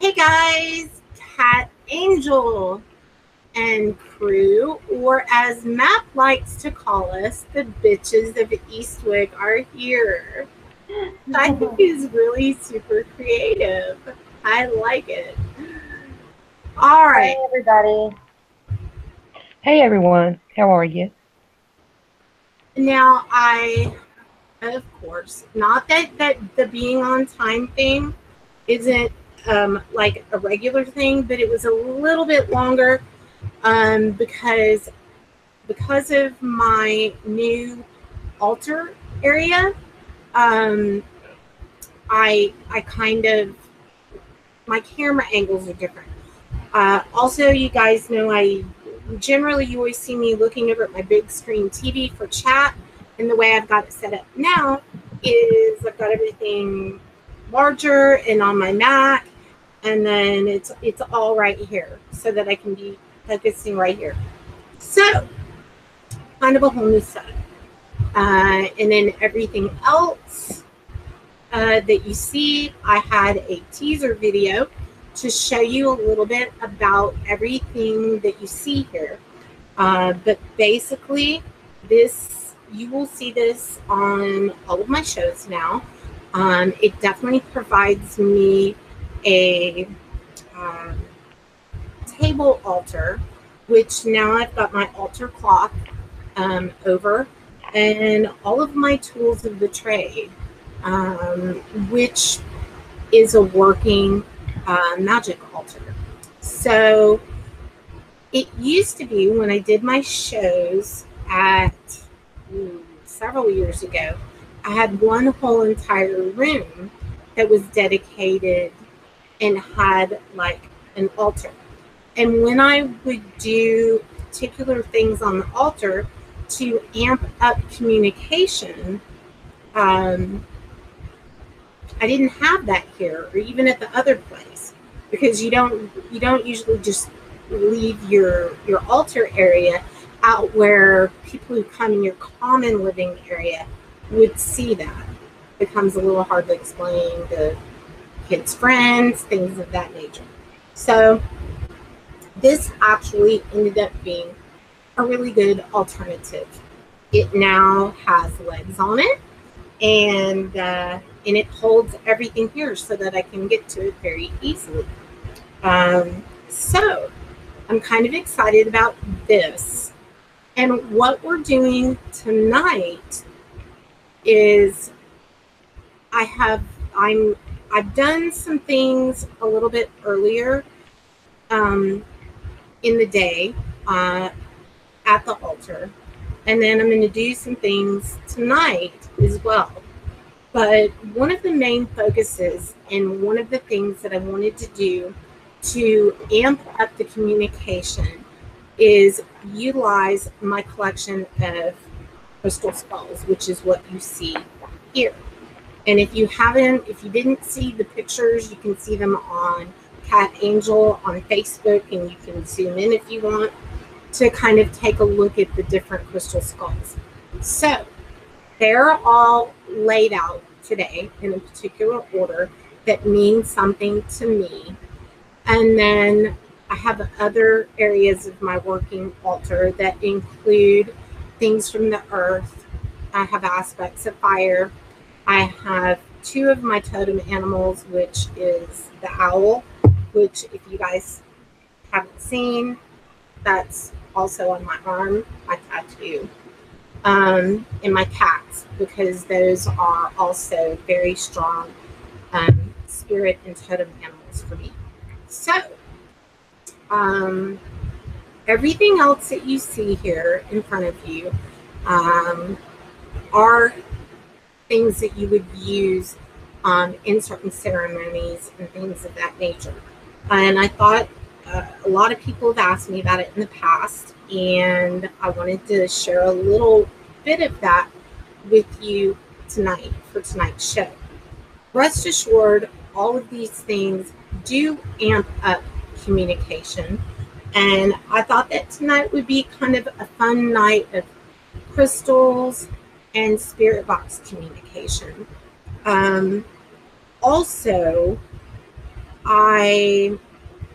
Hey guys, Cat Angel and crew, or as Matt likes to call us, the bitches of Eastwick are here. I think is really super creative. I like it. All Hey right, everybody. Hey everyone, how are you? now of course, not that the being on time thing isn't like a regular thing, but it was a little bit longer because of my new altar area. um I kind of, my camera angles are different. Also, you guys know I generally, you always see me looking over at my big screen TV for chat, and the way I've got it set up now is I've got everything larger and on my Mac, and then it's all right here so that I can be focusing right here. So kind of a whole new setup. And then everything else that you see, I had a teaser video to show you a little bit about everything that you see here. But basically, this, you will see this on all of my shows now. It definitely provides me a um, table altar, which now I've got my altar cloth over, and all of my tools of the trade, um, which is a working magic altar. So it used to be when I did my shows at several years ago, I had one whole entire room that was dedicated and had like an altar. And when I would do particular things on the altar to amp up communication, um, I didn't have that here or even at the other place, because you don't usually just leave your altar area out where people who come in your common living area would see that. It becomes a little hard to explain to kids' friends, things of that nature. So this actually ended up being a really good alternative. It now has legs on it, and it holds everything here so that I can get to it very easily. So I'm kind of excited about this. And what we're doing tonight is I have I've done some things a little bit earlier um, in the day uh, at the altar, and then I'm going to do some things tonight as well. But one of the main focuses and one of the things that I wanted to do to amp up the communication is utilize my collection of crystal skulls, which is what you see here. And if you didn't see the pictures, you can see them on Cat Angel on Facebook, and you can zoom in if you want to kind of take a look at the different crystal skulls. So they're all laid out today in a particular order that means something to me. And then I have other areas of my working altar that include things from the earth. I have aspects of fire. I have two of my totem animals, which is the owl, which, if you guys haven't seen, that's also on my arm, my tattoo. And my cats, because those are also very strong spirit and totem animals for me. So, um, everything else that you see here in front of you um, are things that you would use in certain ceremonies and things of that nature. And I thought a lot of people have asked me about it in the past, and I wanted to share a little bit of that with you tonight for tonight's show. Rest assured, all of these things do amp up communication, and I thought that tonight would be kind of a fun night of crystals and spirit box communication. Um, Also, I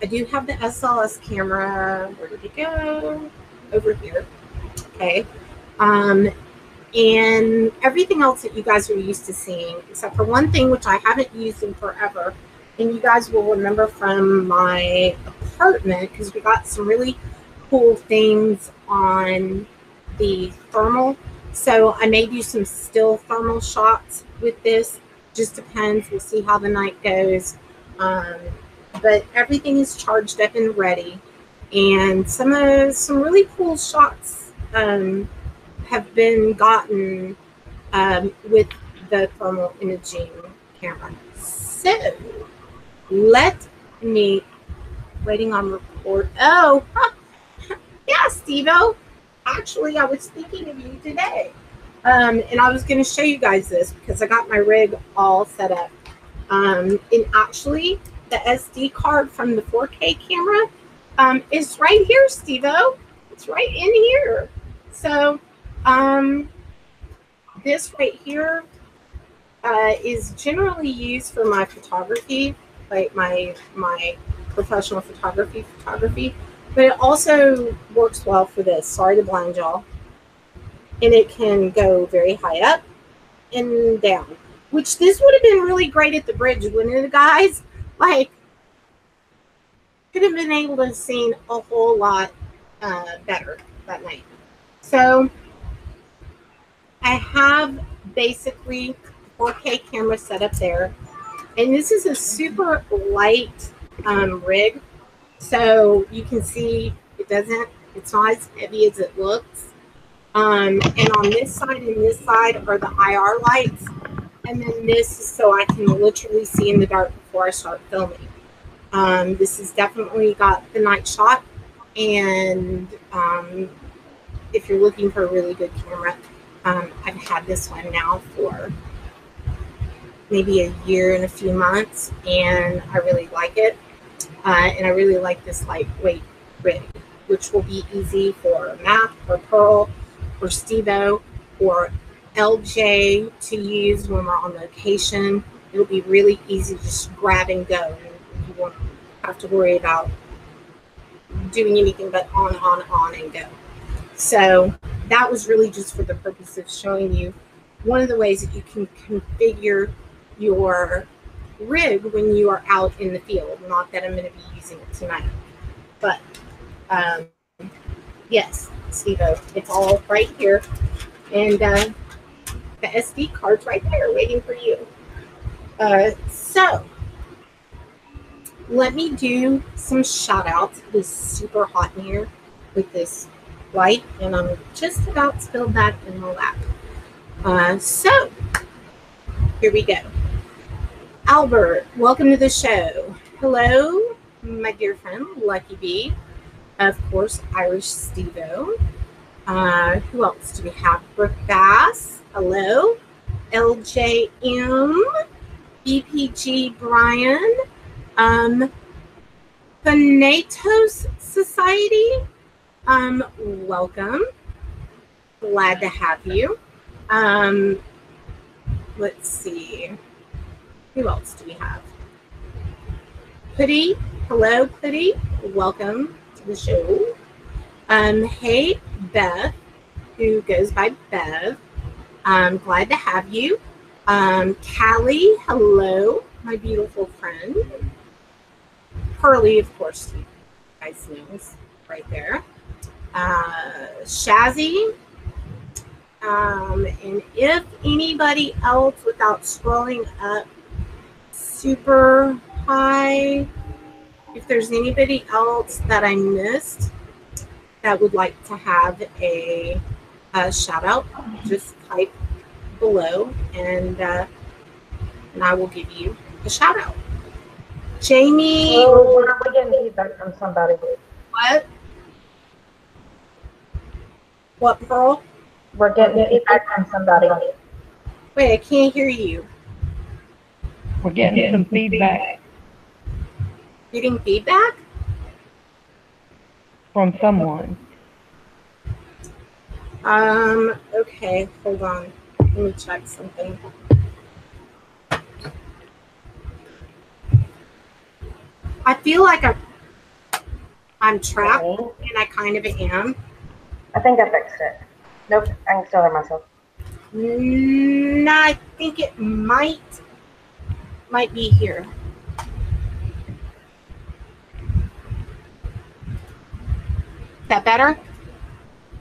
do have the SLS camera. Where did it go? Over here. Okay. And everything else that you guys are used to seeing, except for one thing which I haven't used in forever. And you guys will remember from my apartment, because we got some really cool things on the thermal. So I may do some still thermal shots with this. Just depends. We'll see how the night goes. But everything is charged up and ready. And some really cool shots have been gotten with the thermal imaging camera. So let me, waiting on record. Oh, yeah, Steve-O. Actually, I was thinking of you today. And I was going to show you guys this because I got my rig all set up. And actually, the SD card from the 4K camera is right here, Steve-O. It's right in here. So this right here is generally used for my photography, like my professional photography, but it also works well for this. Sorry to blind y'all. And it can go very high up and down, which this would have been really great at the bridge, wouldn't it, guys? Like, could have been able to see a whole lot better that night. So I have basically 4K camera set up there, and this is a super light rig, so you can see it's not as heavy as it looks. And on this side and this side are the IR lights, and then this is so I can literally see in the dark before I start filming. This has definitely got the night shot, and if you're looking for a really good camera, I've had this one now for maybe a year and a few months, and I really like it. And I really like this lightweight rig, which will be easy for Matt or Pearl or Steve-O or LJ to use when we're on location. It'll be really easy to just grab and go. You won't have to worry about doing anything but on, and go. So that was really just for the purpose of showing you one of the ways that you can configure your rig when you are out in the field. Not that I'm going to be using it tonight, but yes, Steve-O, it's all right here, and the SD card's right there waiting for you. So let me do some shout outs. It is super hot in here with this light, and I'm just about spilled that in my lap. So here we go. Albert, welcome to the show. Hello, my dear friend, Lucky Bee. Of course, Irish Steve-O. Who else do we have? Brooke Bass. Hello. LJM. BPG Brian. Thanatos Society. Welcome. Glad to have you. Let's see. Who else do we have? Putty. Hello, Putty. Welcome to the show. Hey, Beth, who goes by Bev. I'm glad to have you. Callie, hello, my beautiful friend. Pearly, of course, you guys know is right there. Shazzy. And if anybody else, without scrolling up super high, if there's anybody else that I missed that would like to have a shout out, just type below, and I will give you a shout out. Jamie. Oh, we're getting feedback from somebody. What? What, Pearl? We're getting feedback from somebody. Wait, I can't hear you. We're getting some feedback Getting feedback? from someone. Okay, hold on. Let me check something. I feel like I'm trapped, Okay. and I kind of am. I think I fixed it. Nope, I can still hear myself. I think it might be here. Is that better?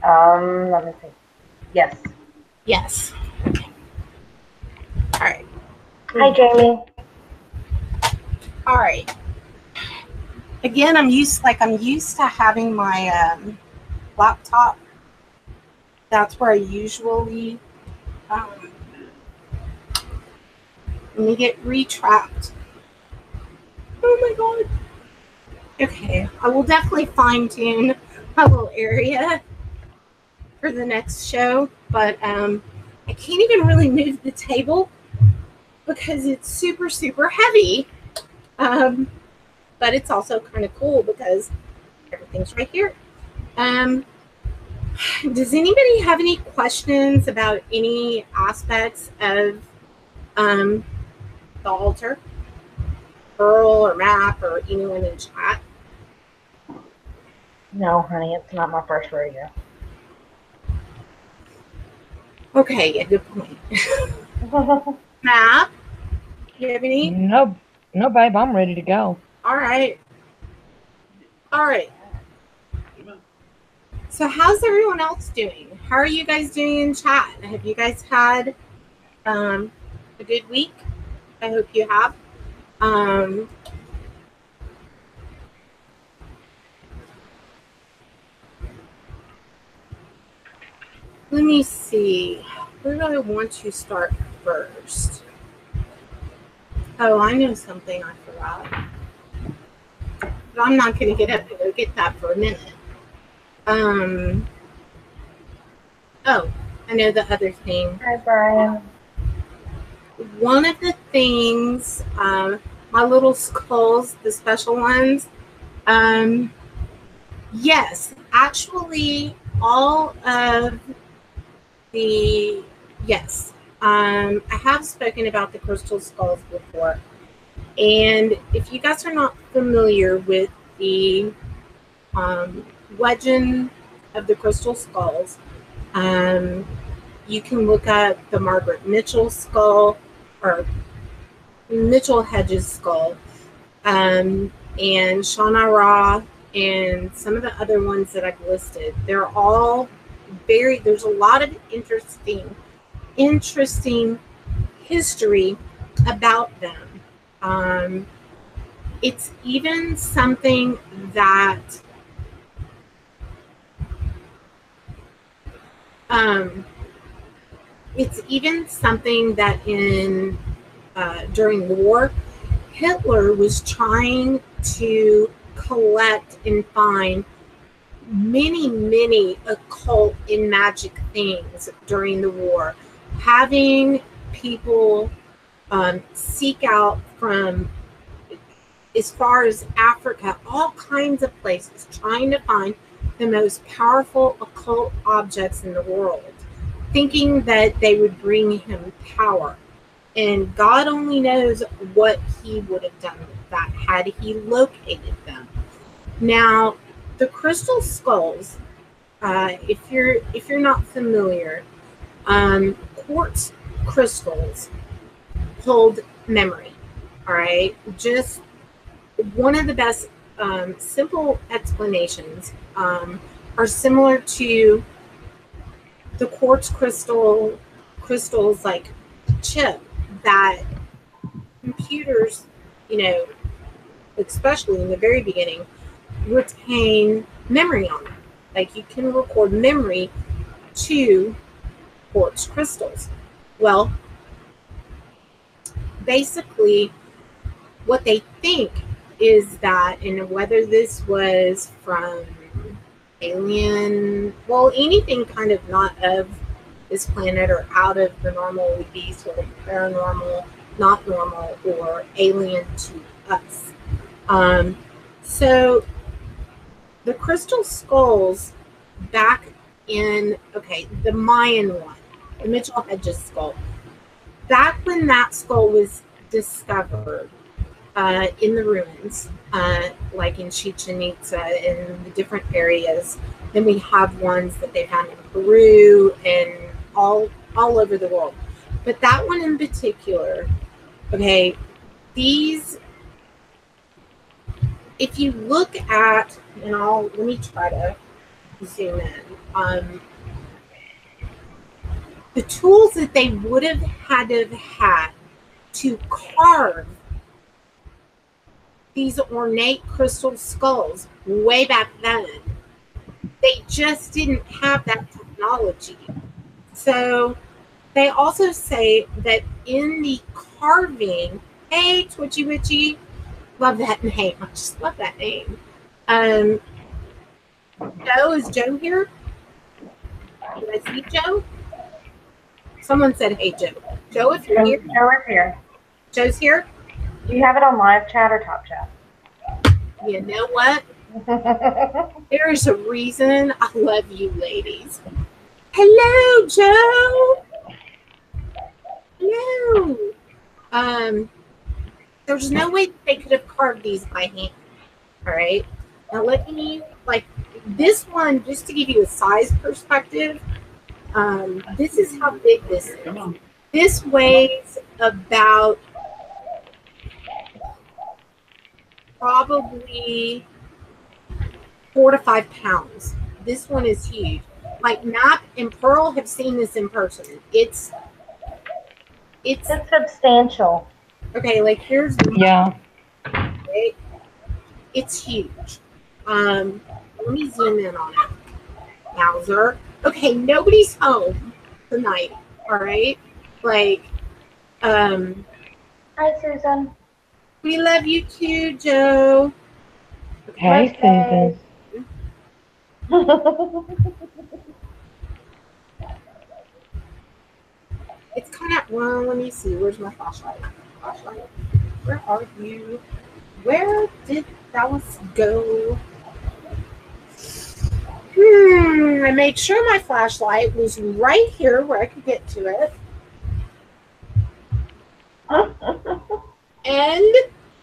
Let me see. Yes. Yes. Okay. All right. Hi, Jamie. All right. Again, I'm used to having my laptop. That's where I usually let me get retrapped. Oh my god. Okay, I will definitely fine tune my little area for the next show, but I can't even really move the table because it's super, super heavy. But it's also kind of cool because everything's right here. Does anybody have any questions about any aspects of the altar? Earl or Map or anyone in chat? No, honey, it's not my first rodeo. Okay, yeah, good point. Map, you have any? No, no, babe, I'm ready to go. All right. All right. So how's everyone else doing? How are you guys doing in chat? Have you guys had a good week? I hope you have. Let me see. Where do I want to start first? Oh, I know something I forgot. But I'm not going to get up and go get that for a minute. Oh, I know the other thing. Hi, Brian. One of the things, my little skulls, the special ones, yes, actually, all of the, yes, I have spoken about the crystal skulls before. And if you guys are not familiar with the legend of the crystal skulls, you can look up the Margaret Mitchell skull or Mitchell Hedges skull, and Shauna Ra, and some of the other ones that I've listed. They're all there's a lot of interesting history about them. It's even something that in during the war, Hitler was trying to collect and find many occult and magic things during the war, having people seek out from as far as Africa, all kinds of places, trying to find the most powerful occult objects in the world, thinking that they would bring him power. And God only knows what he would have done with that had he located them. Now, the crystal skulls, if you're not familiar, quartz crystals hold memory. All right, just one of the best simple explanations are similar to the quartz crystals like chip that computers, especially in the very beginning, retain memory on them. Like you can record memory to quartz crystals. Well, basically what they think is that, and whether this was from alien, well, anything kind of not of this planet or out of the normal would be sort of paranormal, not normal, or alien to us. So the crystal skulls back in, the Mayan one, the Mitchell Hedges skull, back when that skull was discovered, in the ruins, like in Chichen Itza and the different areas. Then we have ones that they found in Peru and all over the world. But that one in particular, okay, these, if you look at, and let me try to zoom in. The tools that they would have had to carve these ornate crystal skulls way back then, they just didn't have that technology. So they also say that in the carving, hey, Twitchy Witchy, love that name. I just love that name. Joe, is Joe here? Did I see Joe? Someone said, hey, Joe. Joe, if you're here. Joe is here. Joe's here? Do you have it on live chat or top chat? You know what? There is a reason I love you ladies. Hello, Joe. Hello. There's no way they could have carved these by hand. All right. Now let me, like, this one, just to give you a size perspective, this is how big this is. This weighs about probably 4 to 5 pounds. This one is huge. Like Map and Pearl have seen this in person. It's substantial. Okay, like here's the Yeah. Right? It's huge. Let me zoom in on it. Bowser. Okay, nobody's home tonight. All right. Like, Hi, Susan. we love you too, Joe. Hey, Susan. It's kind of, well, let me see. Where's my flashlight? Where are you? Where did that go? I made sure my flashlight was right here where I could get to it. And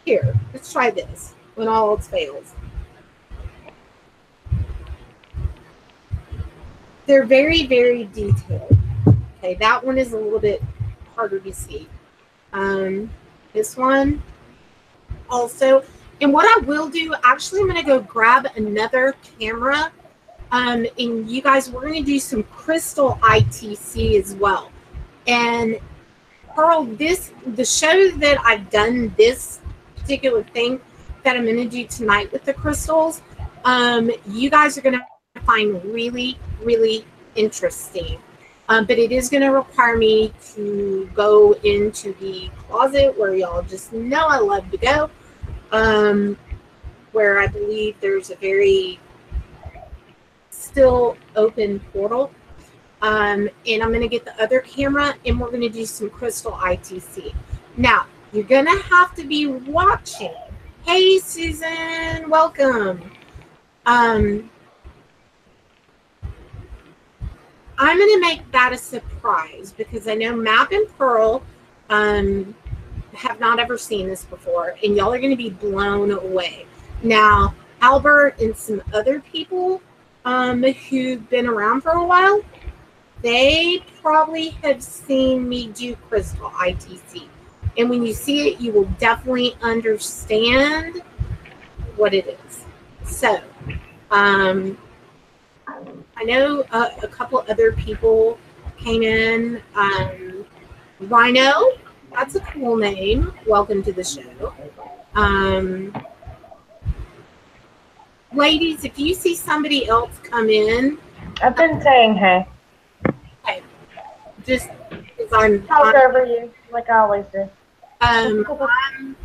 here, let's try this when all else fails. They're very, very detailed. Okay, that one is a little bit harder to see. This one also. And what I will do, actually, I'm going to go grab another camera. And you guys, we're going to do some crystal ITC as well. And Pearl, the show that I've done this particular thing that I'm going to do tonight with the crystals, you guys are going to find really, really interesting. But it is going to require me to go into the closet where y'all just know I love to go, where I believe there's a very still open portal. And I'm going to get the other camera and we're going to do some crystal ITC. Now, you're going to have to be watching. Hey, Susan, welcome. I'm going to make that a surprise because I know Map and Pearl have not ever seen this before, and y'all are going to be blown away. Now, Albert and some other people who've been around for a while, they probably have seen me do crystal ITC. And when you see it, you will definitely understand what it is. So, I know a couple other people came in. Rhino, that's a cool name. Welcome to the show. Ladies, if you see somebody else come in. I've been saying hey. Okay. Just because I'm talk over you like I always do. I'm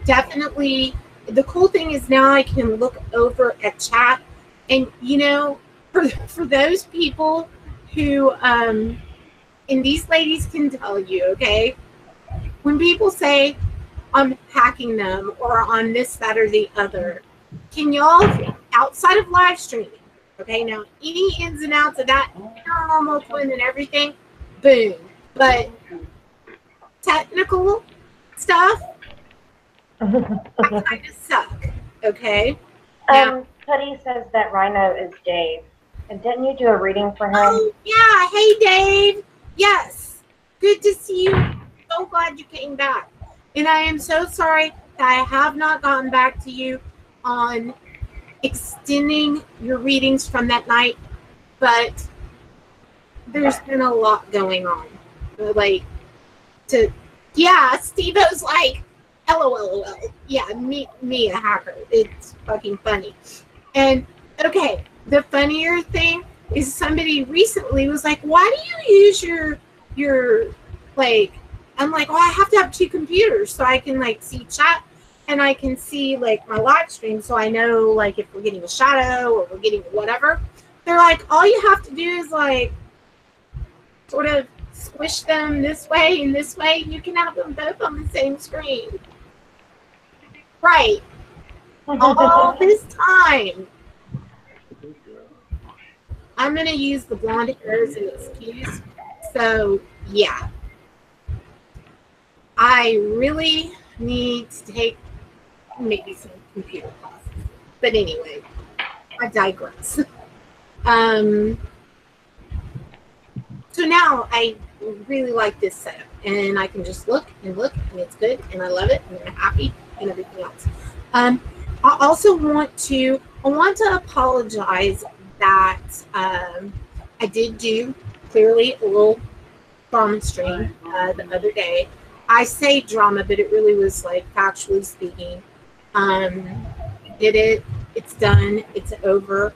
definitely, the cool thing is now I can look over at chat and, you know, for those people who, and these ladies can tell you, okay, when people say I'm hacking them or on this, that, or the other, can y'all, outside of live streaming, okay, now any ins and outs of that paranormal twin and everything, boom, but technical stuff, I kind of suck. Okay. Now, Putty says that Rhino is Dave. And didn't you do a reading for him? oh yeah, hey Dave. Yes, good to see you. So glad you came back. And I am so sorry that I have not gotten back to you on extending your readings from that night, but there's been a lot going on. Yeah, Steve-O's like, LOL. Yeah, me a hacker. It's fucking funny. And okay, the funnier thing is somebody recently was like, why do you use your like, I'm like, well, I have to have 2 computers so I can like see chat and I can see like my live stream so I know like if we're getting a shadow or we're getting whatever. They're like, all you have to do is like sort of squish them this way and this way. You can have them both on the same screen. Right. All this time. I'm going to use the blonde hair as an excuse. So, yeah. I really need to take maybe some computer classes. But anyway, I digress. So now I really like this setup. And I can just look, and it's good, and I love it, and I'm happy, and everything else. I also want to apologize that I did do clearly a little drama stream the other day. I say drama, but it really was like factually speaking. Did it? It's done. It's over.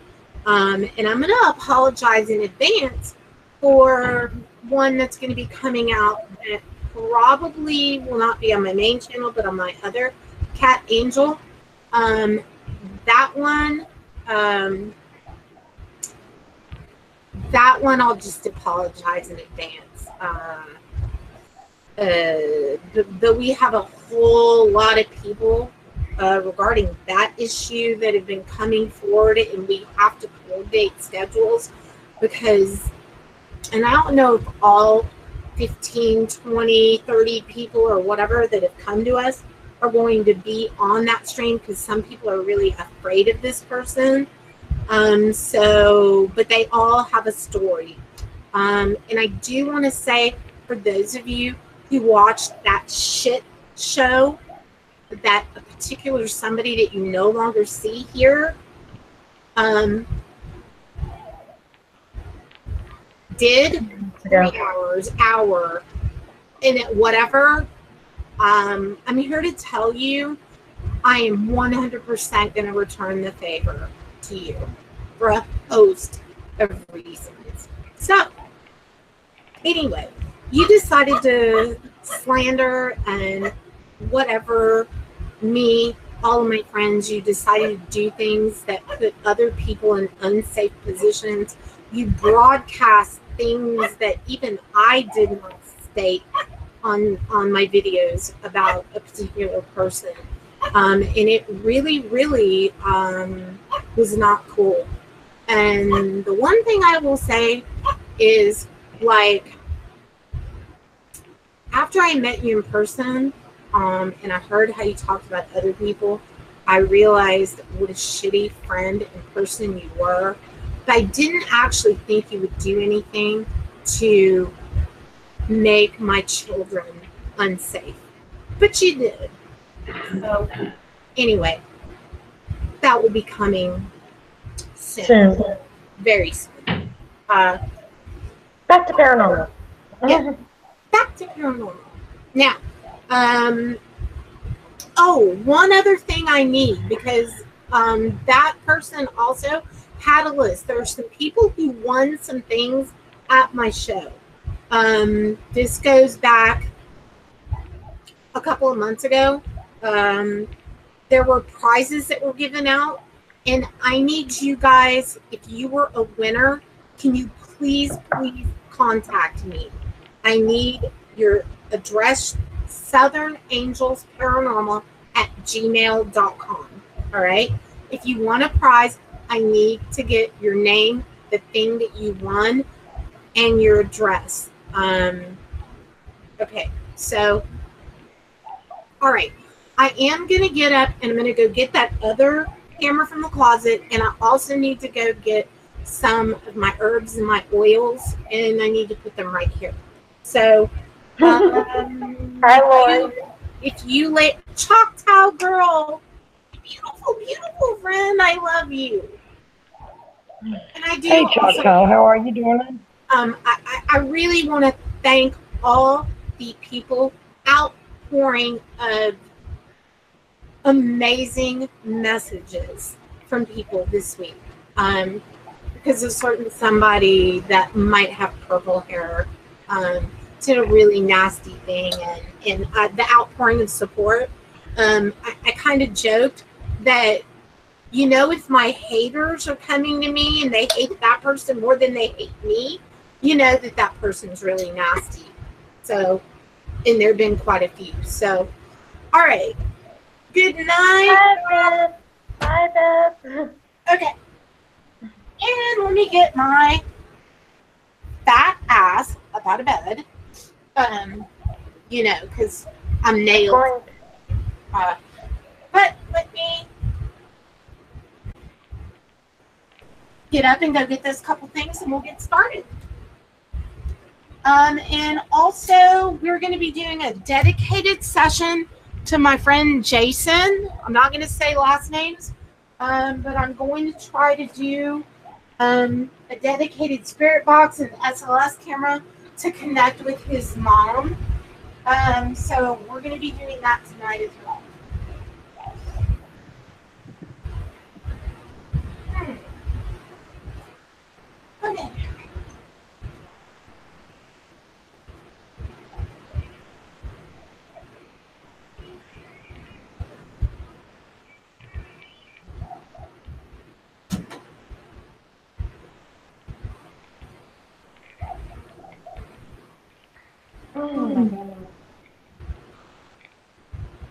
And I'm going to apologize in advance for one that's going to be coming out that probably will not be on my main channel, but on my other Cat Angel. That one I'll just apologize in advance. But we have a whole lot of people regarding that issue that have been coming forward, and we have to coordinate schedules because, and I don't know if all 15, 20, 30 people or whatever that have come to us are going to be on that stream because some people are really afraid of this person. But they all have a story. And I do want to say, for those of you who watched that shit show, that a particular somebody that you no longer see here, did 3 hour, and whatever. I'm here to tell you, I am 100% going to return the favor to you for a host of reasons. So, anyway, you decided to slander and whatever me, all of my friends, you decided to do things that put other people in unsafe positions. You broadcast things that even I did not state on my videos about a particular person. And it really, really was not cool. And the one thing I will say is, like, after I met you in person, and I heard how you talked about other people, I realized what a shitty friend and person you were. But I didn't actually think you would do anything to make my children unsafe. But you did. So, anyway, that will be coming soon. Very soon. Back to paranormal. Yeah, back to paranormal. Now, one other thing I need, because that person also had a list. There are some people who won some things at my show. This goes back a couple of months ago. There were prizes that were given out, and I need you guys, if you were a winner, can you please contact me? I need your address, southernangelsparanormal@gmail.com. All right. If you want a prize, I need to get your name, the thing that you won, and your address. Okay. So, all right. I am going to get up and I'm going to go get that other camera from the closet. And I also need to go get some of my herbs and my oils. And I need to put them right here. So, Hi, Lord. if you let Choctaw girl, beautiful, beautiful friend, I love you. And I do. Hey, Choctaw, how are you doing? I really want to thank all the people outpouring of amazing messages from people this week. Because of somebody that might have purple hair did a really nasty thing, and the outpouring of support. I kind of joked that, if my haters are coming to me and they hate that person more than they hate me, that person's really nasty. So, and there have been quite a few. So, all right. Good night. Hi, Beth. Hi, Beth. Okay. And let me get my fat ass up out of bed. Because I'm nailed. But let me get up and go get those couple things and we'll get started. And also, we're going to be doing a dedicated session to my friend Jason. I'm not going to say last names, but I'm going to try to do a dedicated spirit box and SLS camera to connect with his mom. So we're going to be doing that tonight as well. Okay.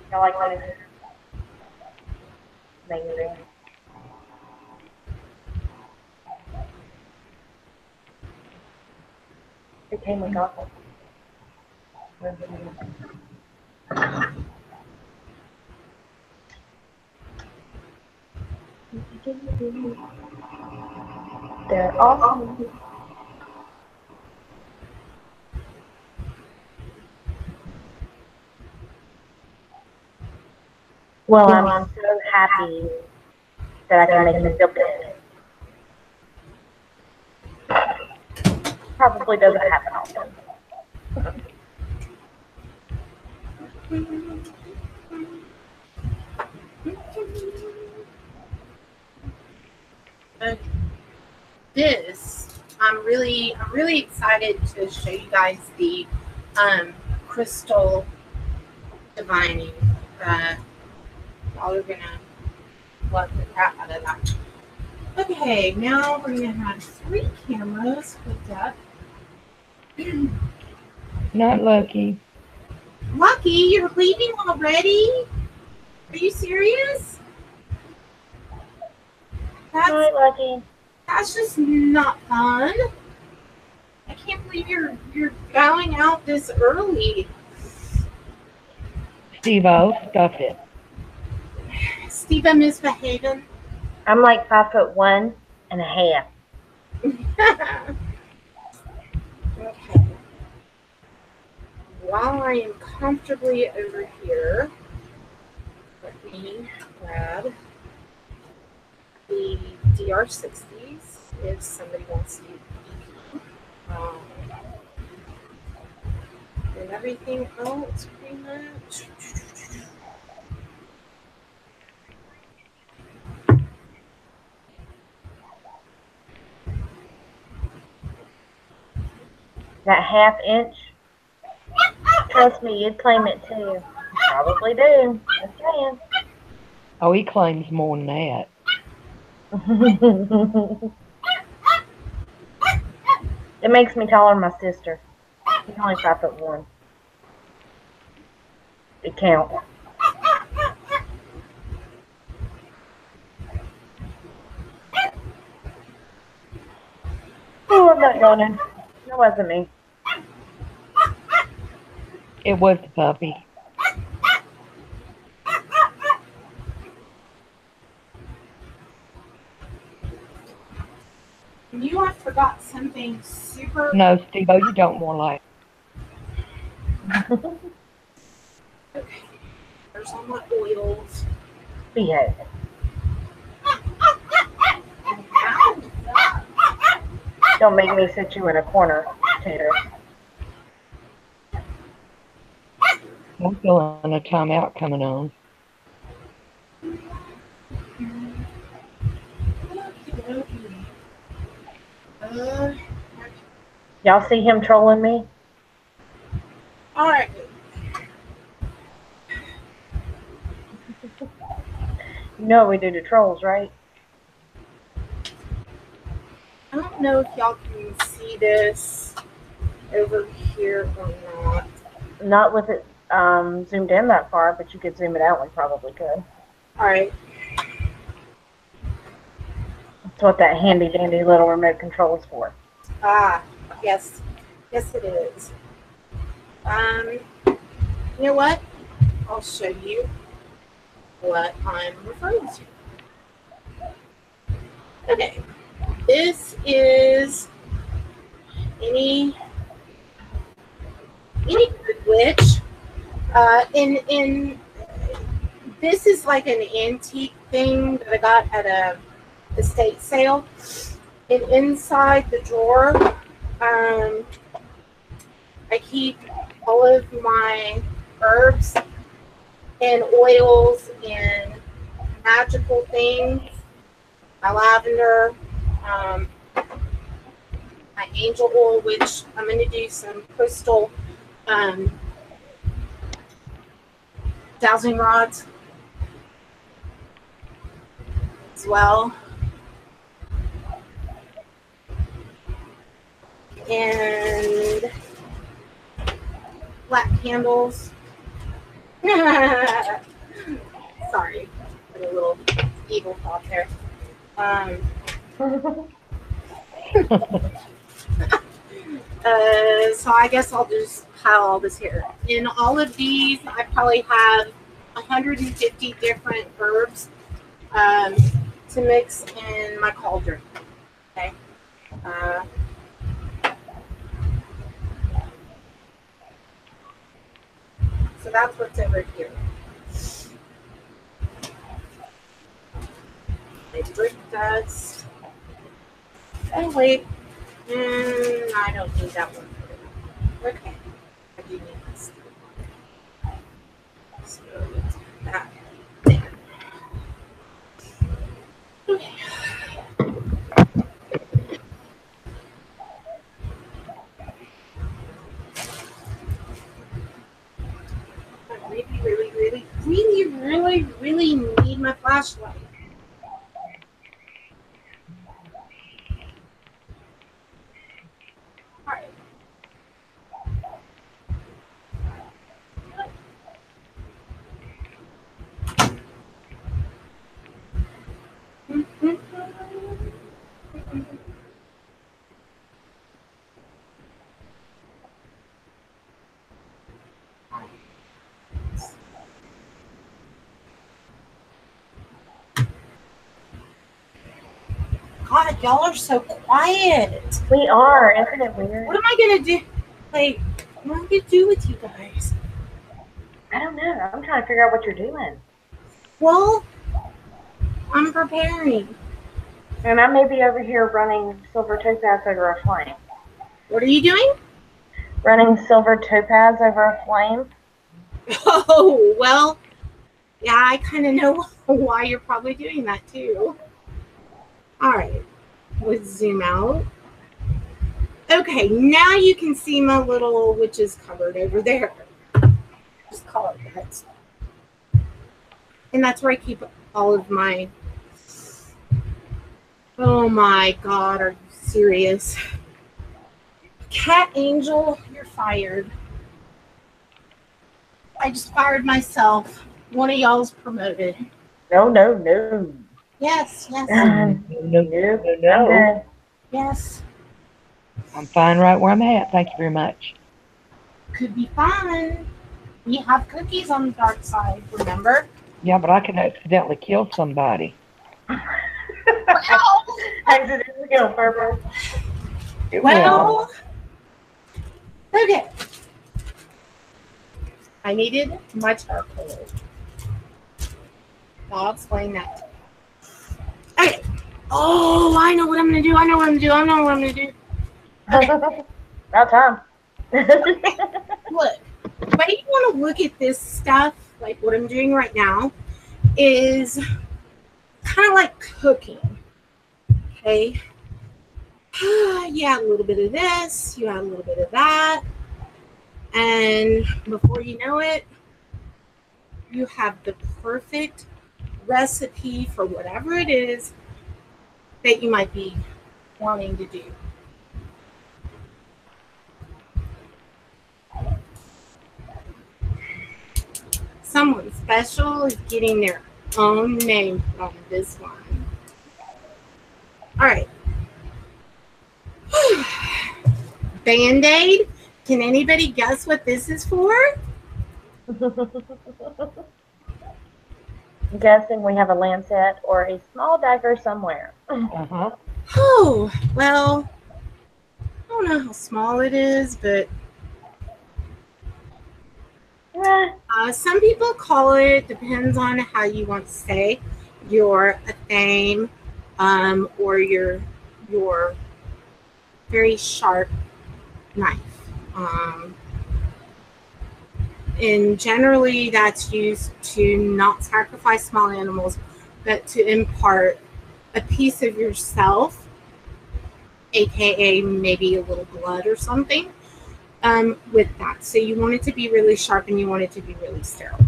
I like that. Amazing. It came with goggles. They're awesome. Well, I'm so happy that I can make them feel good. Probably doesn't happen often. I'm really excited to show you guys the crystal divining. Y'all are gonna love the crap out of that. Okay, now we're gonna have 3 cameras hooked up. Not lucky. Lucky, you're leaving already? Are you serious? Hi, Lucky. That's just not fun. I can't believe you're going out this early. Steve-O, stuff it. Steve, I'm misbehaving. I'm like 5'1.5". Okay. While I am comfortably over here, let me grab the DR60s if somebody wants to use and everything else pretty much. That 1/2 inch, trust me, you'd claim it too. Probably do. Just saying. Oh, he claims more than that. It makes me taller than my sister. She's only 5'1". It counts. Oh, I'm not yawning. That wasn't me. It was the puppy. You have forgot something super. No, Steve-O, you don't more like. Okay. There's all my oils. Behave. Don't make me sit you in a corner, Tater. I'm feeling a timeout coming on. Y'all see him trolling me? All right. You know what we do to trolls, right? I don't know if y'all can see this over here or not. Not with it zoomed in that far, but you could zoom it out. We probably could. All right. That's what that handy dandy little remote control is for. Ah, yes. Yes, it is. You know what? I'll show you what I'm referring to. Okay. This is any good witch. In this is like an antique thing that I got at a estate sale. And inside the drawer, I keep all of my herbs and oils and magical things. My lavender, my angel oil, which I'm going to do some crystal dowsing rods as well. And black candles. Sorry, put a little evil thought there. So I guess I'll just pile all this here. In all of these, I probably have 150 different herbs to mix in my cauldron. Okay. So that's what's over here. My brick dust. Oh wait, I don't need that one. Okay, I do need this. So let's put that there. Okay. I really need my flashlight. All right. God, y'all are so quiet. We are, isn't it weird? What am I gonna do? Like, what am I gonna do with you guys? I don't know. I'm trying to figure out what you're doing. Well, I'm preparing. And I may be over here running silver topaz over a flame. What are you doing? Running silver topaz over a flame. Oh, well, yeah, I kind of know why you're probably doing that too. All right, let's zoom out. Okay, now you can see my little witch's cupboard over there. Just call it that. And that's where I keep all of my... Oh my God, are you serious? Cat Angel, you're fired. I just fired myself. One of y'all's promoted. No, no, no. Yes, yes. No. Yes. I'm fine right where I'm at. Thank you very much. Could be fun. We have cookies on the dark side, remember? Yeah, but I can accidentally kill somebody. Well, accidentally on purpose. Well, okay. I needed my charcoal. I'll explain that. Okay. Oh, I know what I'm gonna do. I know what I'm gonna do. Okay. About time. Look, the way you want to look at this stuff, like what I'm doing right now, is kind of like cooking. Okay. You add a little bit of this, you add a little bit of that, and before you know it, you have the perfect recipe for whatever it is that you might be wanting to do. Someone special is getting their own name on this one. All right. Band-Aid. Can anybody guess what this is for? I'm guessing we have a lancet or a small dagger somewhere. Oh, well, I don't know how small it is, but some people call it, depends on how you want to say, your athame, or your very sharp knife. And generally that's used to not sacrifice small animals, but to impart a piece of yourself, aka maybe a little blood or something, with that. So you want it to be really sharp and you want it to be really sterile.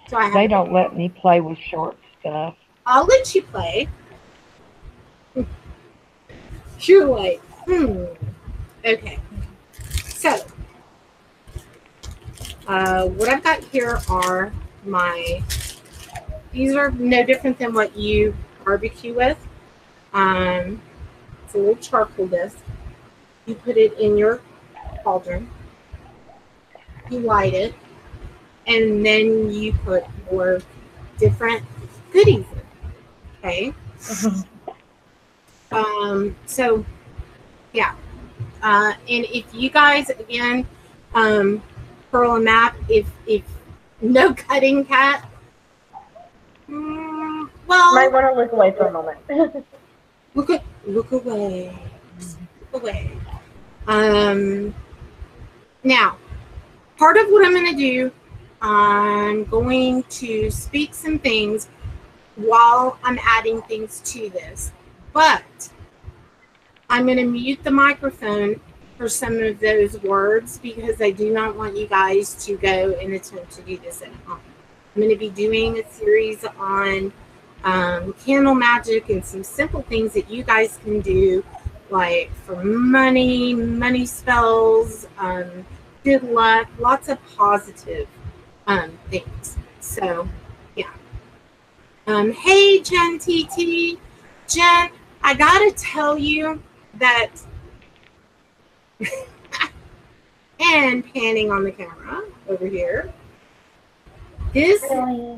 So They don't let me play with short stuff. I'll let you play. You're like, okay. So, what I've got here are these are no different than what you barbecue with. It's a little charcoal disc. You put it in your cauldron. You light it. And then you put your different goodies in. Okay? So, yeah. And if you guys, again, Pearl and Map, if no cutting cat, well, might want to look away for a moment. look away. Look away. Now, part of what I'm going to do, I'm going to speak some things while I'm adding things to this, but I'm going to mute the microphone for some of those words because I do not want you guys to go and attempt to do this at home. I'm going to be doing a series on candle magic and some simple things that you guys can do, like for money spells, good luck, lots of positive things. So, yeah. Hey, Jen TT. Jen, I gotta tell you that, and panning on the camera over here, this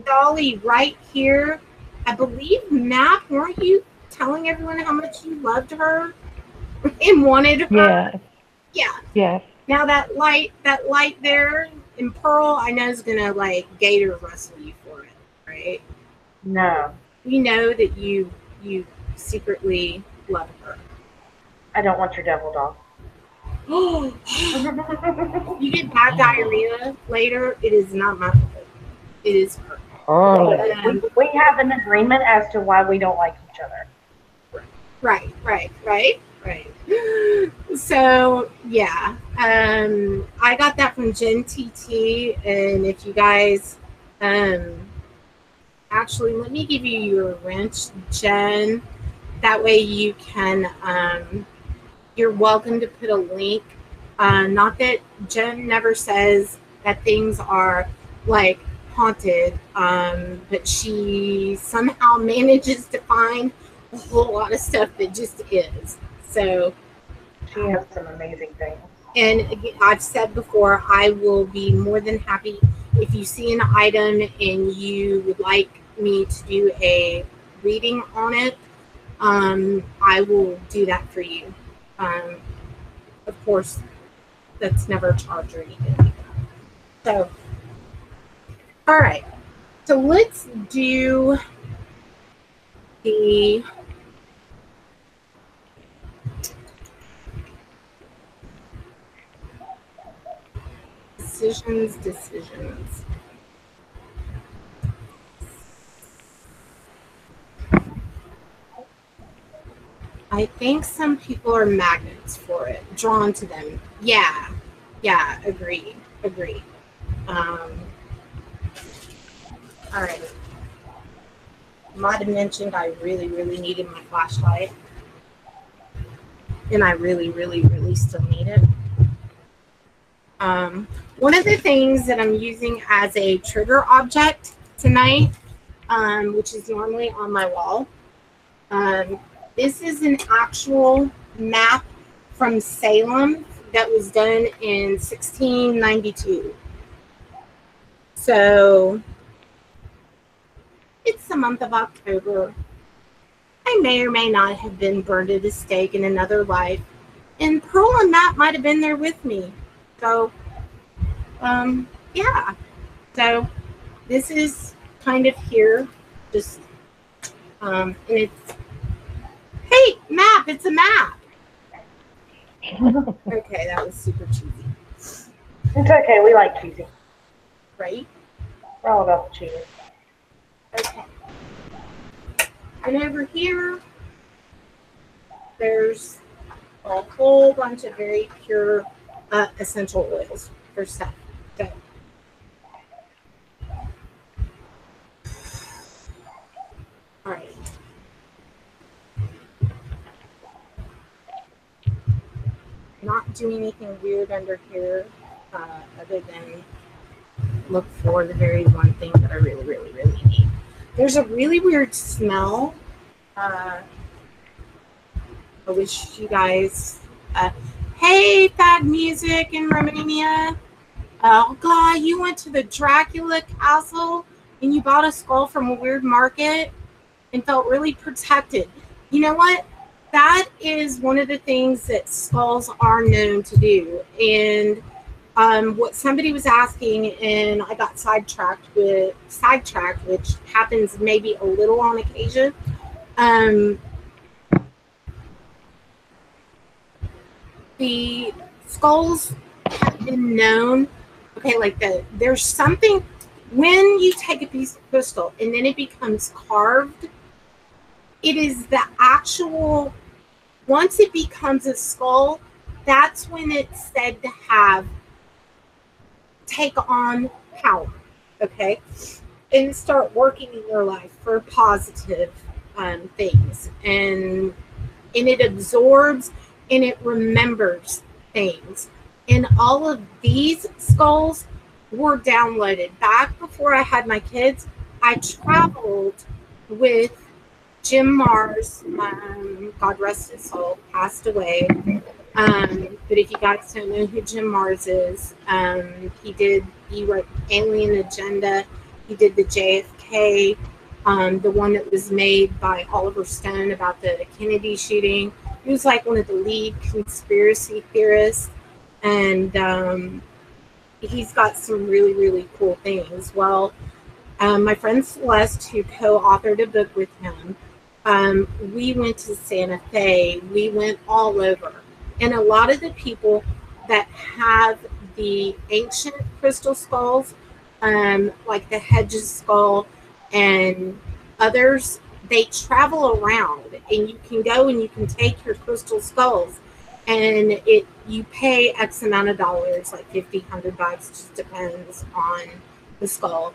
dolly right here, I believe, Matt, weren't you telling everyone how much you loved her and wanted her? Yeah. Yeah. Yes. Now that light there in Pearl, I know is gonna like gator wrestle you for it, right? No. You know that you secretly love her. I don't want your devil dog. You get bad diarrhea later, it is not my fault. It is her. We have an agreement as to why we don't like each other. Right. So, yeah. I got that from Jen TT, and if you guys, actually, let me give you your wrench, Jen. That way you can, you're welcome to put a link. Not that Jen never says that things are like haunted, but she somehow manages to find a whole lot of stuff that just is. So she has some amazing things. And again, I've said before, I will be more than happy if you see an item and you would like me to do a reading on it. I will do that for you. Of course, that's never a charge or anything like that. So, all right. So let's do the decisions. I think some people are magnets for it, drawn to them. Yeah, agreed. All right. Might have mentioned I really needed my flashlight, and I really still need it. One of the things that I'm using as a trigger object tonight, which is normally on my wall, this is an actual map from Salem that was done in 1692. So it's the month of October. I may or may not have been burned at a stake in another life, and Pearl and Matt might have been there with me. So, yeah. So this is kind of here, just, and it's, hey, map, it's a map. Okay, that was super cheesy. It's okay, we like cheesy. Right? We're all about the cheese. Okay. And over here, there's a whole bunch of very pure essential oils for stuff. So, all right. Not doing anything weird under here, other than look for the very one thing that I really need. There's a really weird smell. I wish you guys, hey, Fad Music in Romania. Oh God, you went to the Dracula castle and you bought a skull from a weird market and felt really protected. You know what? That is one of the things that skulls are known to do. And what somebody was asking, and I got sidetracked, which happens maybe a little on occasion. The skulls have been known. Okay, like there's something when you take a piece of crystal and then it becomes carved. It is the actual. Once it becomes a skull, that's when it's said to take on power, okay, and start working in your life for positive things, and it absorbs and it remembers things. And all of these skulls were downloaded back before I had my kids. I traveled with Jim Mars, God rest his soul, passed away. But if you guys don't know who Jim Mars is, he wrote Alien Agenda. He did the JFK, the one that was made by Oliver Stone about the Kennedy shooting. He was like one of the lead conspiracy theorists. And he's got some really cool things. Well, my friend Celeste, who co-authored a book with him, we went to Santa Fe. We went all over. And a lot of the people that have the ancient crystal skulls, like the Hedges skull and others, they travel around, and you can go and you can take your crystal skulls, and you pay X amount of dollars, like $50, $100, just depends on the skull,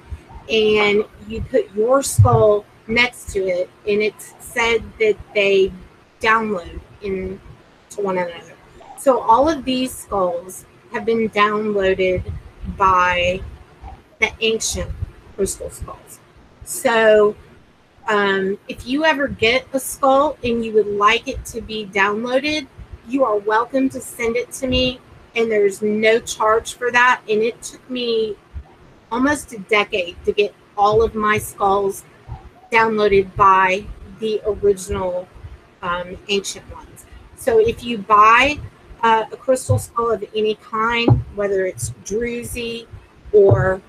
and you put your skull next to it, and it's said that they download into one another. So all of these skulls have been downloaded by the ancient crystal skulls. So if you ever get a skull and you would like it to be downloaded, you are welcome to send it to me, and there's no charge for that. And it took me almost a decade to get all of my skulls downloaded by the original ancient ones. So if you buy a crystal skull of any kind, whether it's druzy or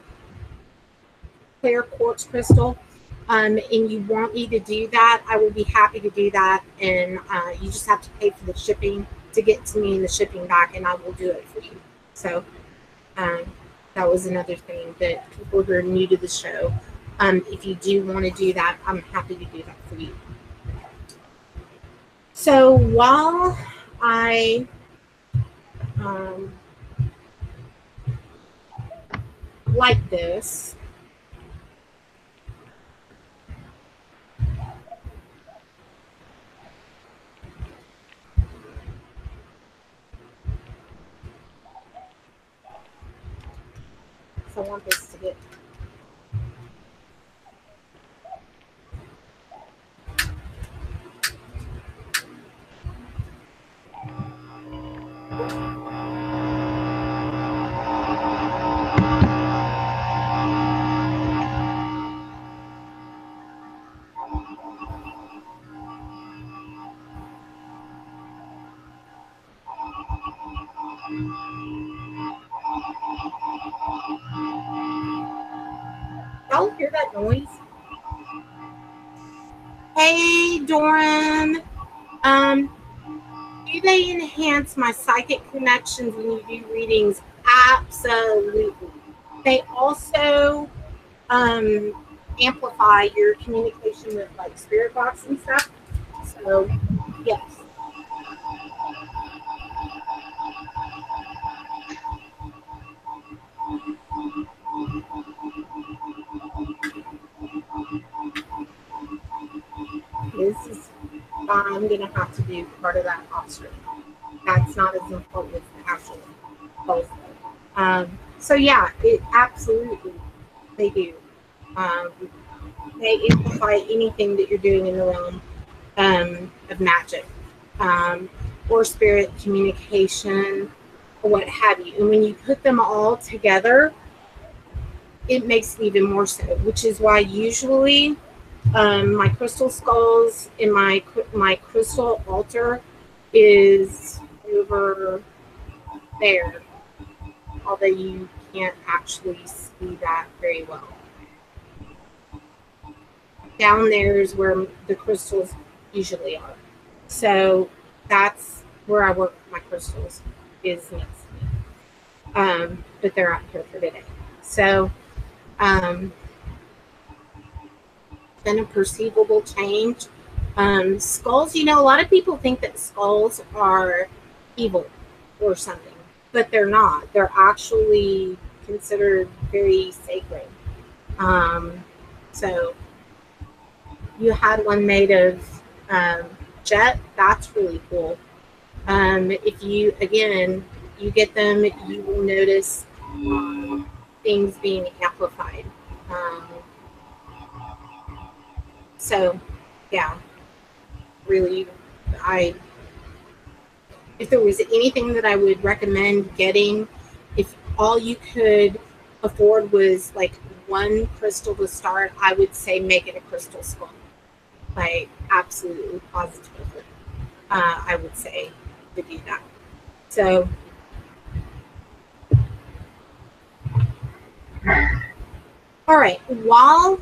clear quartz crystal, and you want me to do that, I will be happy to do that. And you just have to pay for the shipping to get to me and the shipping back, and I will do it for you. So that was another thing that people who are new to the show, if you do want to do that, I'm happy to do that for you. So while I like this, so I want this to get y'all hear that noise? Hey, Doran. Do they enhance my psychic connections when you do readings? Absolutely. They also amplify your communication with like spirit box and stuff. So, yes. This is, I'm going to have to do part of that off screen. That's not as important as the actual post. So yeah, it absolutely, they do. They amplify anything that you're doing in the realm of magic or spirit communication or what have you. And when you put them all together, it makes it even more so, which is why usually my crystal skulls in my crystal altar is over there, although you can't actually see that very well. Down there is where the crystals usually are. So that's where I work with my crystals, is next to me. But they're out here for today. So been a perceivable change. Skulls, you know, a lot of people think that skulls are evil or something, but they're not. They're actually considered very sacred. So you had one made of jet. That's really cool. If you, again, you get them, you will notice things being amplified. So, yeah, really, if there was anything that I would recommend getting, if all you could afford was like one crystal to start, I would say make it a crystal skull. Like, absolutely, positively, I would say to do that. So, all right, while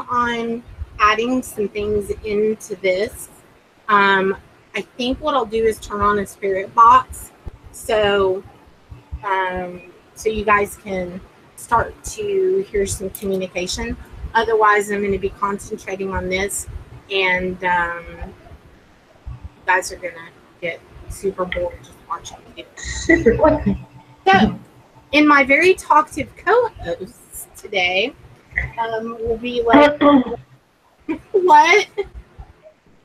I'm adding some things into this, I think what I'll do is turn on a spirit box, so so you guys can start to hear some communication. Otherwise, I'm going to be concentrating on this, and you guys are going to get super bored just watching me do it. So, in my very talkative co-hosts today, will be like, what?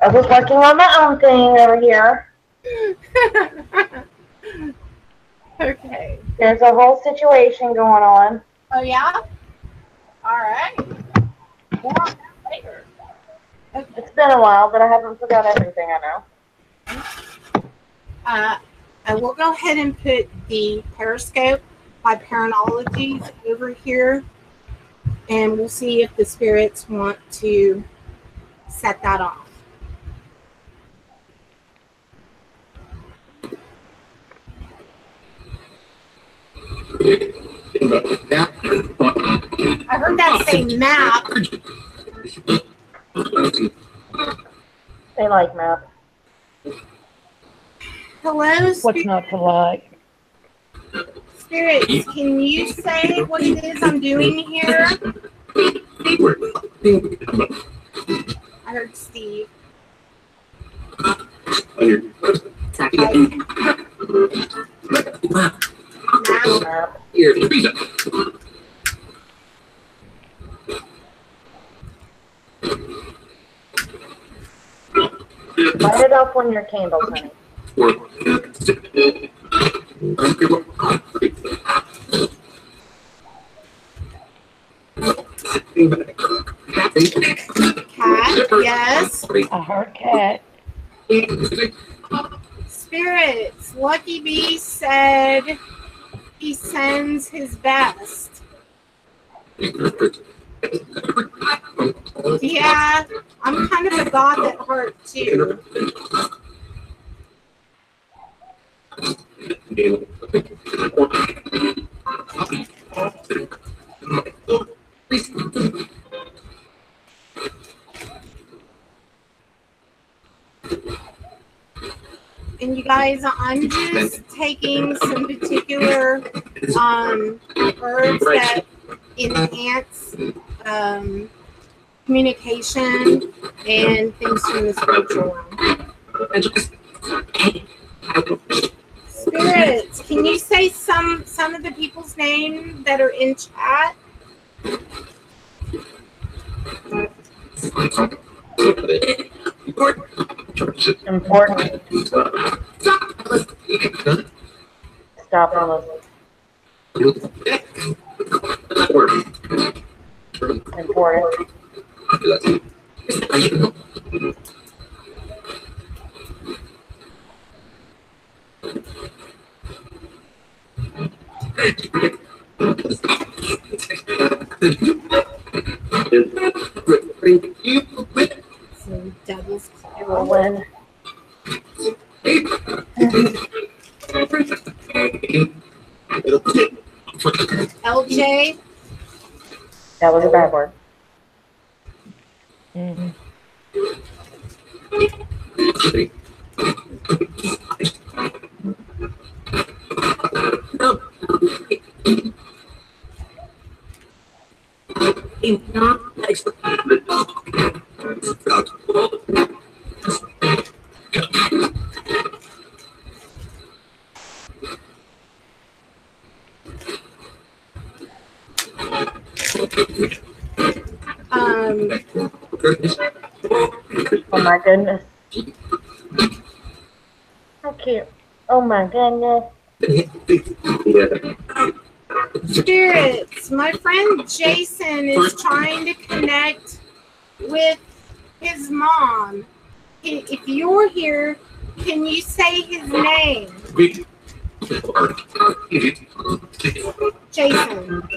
I was working on my own thing over here. Okay. There's a whole situation going on. Oh, yeah? All right. More on that later. Okay. It's been a while, but I haven't forgot everything I know. I will go ahead and put the Periscope by Paranology over here, and we'll see if the spirits want to set that off. I heard that say map. They like map. Hello, What's not to like? spirits. Can you say what it is I'm doing here? I heard Steve. Map. Map. Light it up on your candles, honey. Cat, yes. I heard cat. Spirits. Lucky Bee said he sends his best. Yeah, I'm kind of a god at heart too. And you guys, I'm just taking some particular herbs that enhance communication and things from the spiritual realm. Spirits, can you say some of the people's names that are in chat? Important. Stop and listen. Important. Some devil's You will win. LJ, That was a bad word. Mm-hmm. Oh my goodness. How cute. Oh my goodness. spirits, my friend Jason is trying to connect with his mom. If you're here, can you say his name? Jason.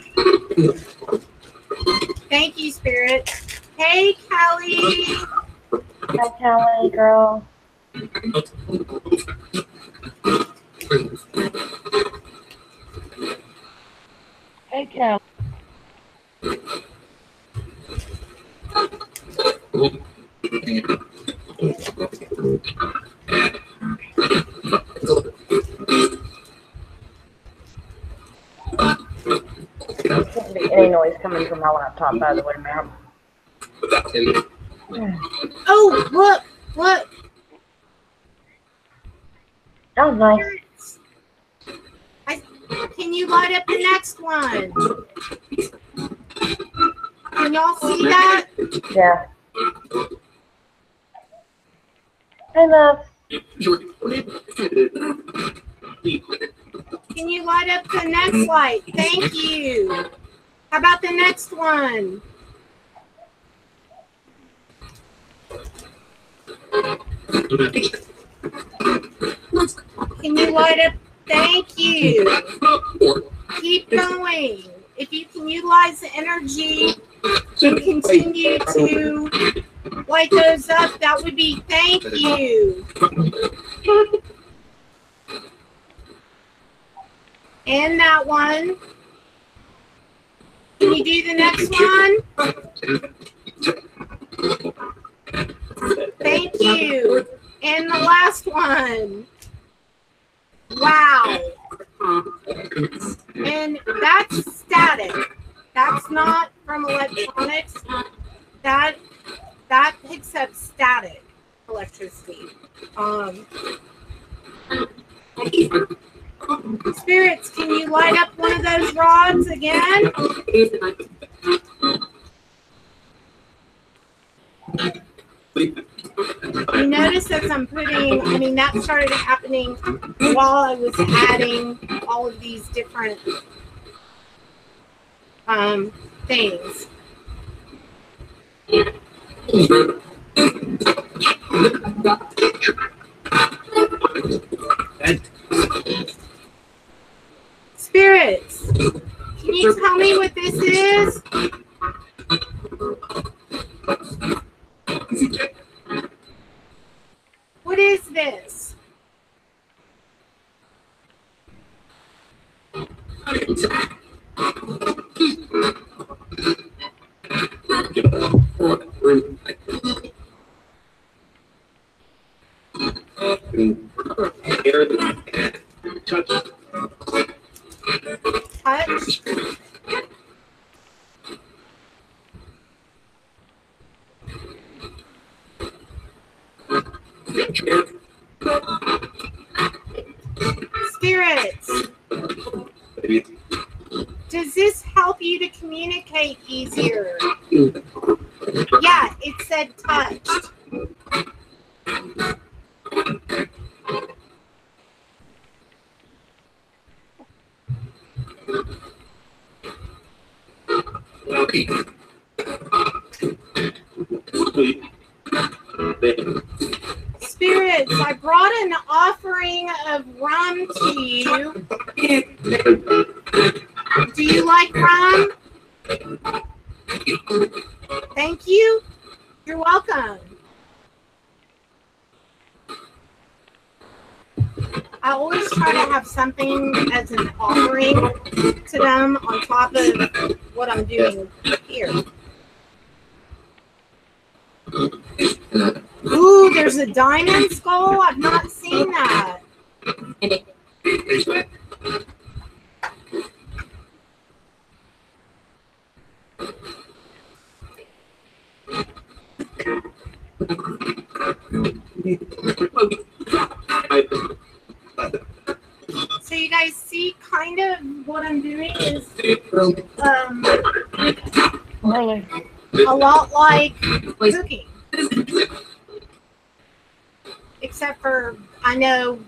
Thank you, Spirit. Hey, Callie. Hi, Callie, girl. Hey, Cal. There shouldn't be any noise coming from my laptop, by the way, ma'am. Oh, look. Oh, nice. Can you light up the next one? Can y'all see that? Yeah. Hey, love. Can you light up the next light? Thank you. How about the next one? Can you light up? Thank you. Keep going. If you can utilize the energy and continue to light those up, that would be thank you. And that one. Can you do the next one? Thank you. And the last one. Wow. And that's static. That's not from electronics. That picks up static electricity. Spirits, can you light up one of those rods again? You notice as I'm putting, I mean, that started happening while I was adding all of these different things. Spirits, can you tell me what this is? What is this? Touch. Spirits, does this help you to communicate easier? Yeah, it said touched. Spirits, I brought an offering of rum to you. Do you like rum? Thank you. You're welcome. I always try to have something as an offering to them on top of what I'm doing here. Ooh, there's a diamond skull. I've not seen that. So you guys see kind of what I'm doing is a lot like cooking. Except for I know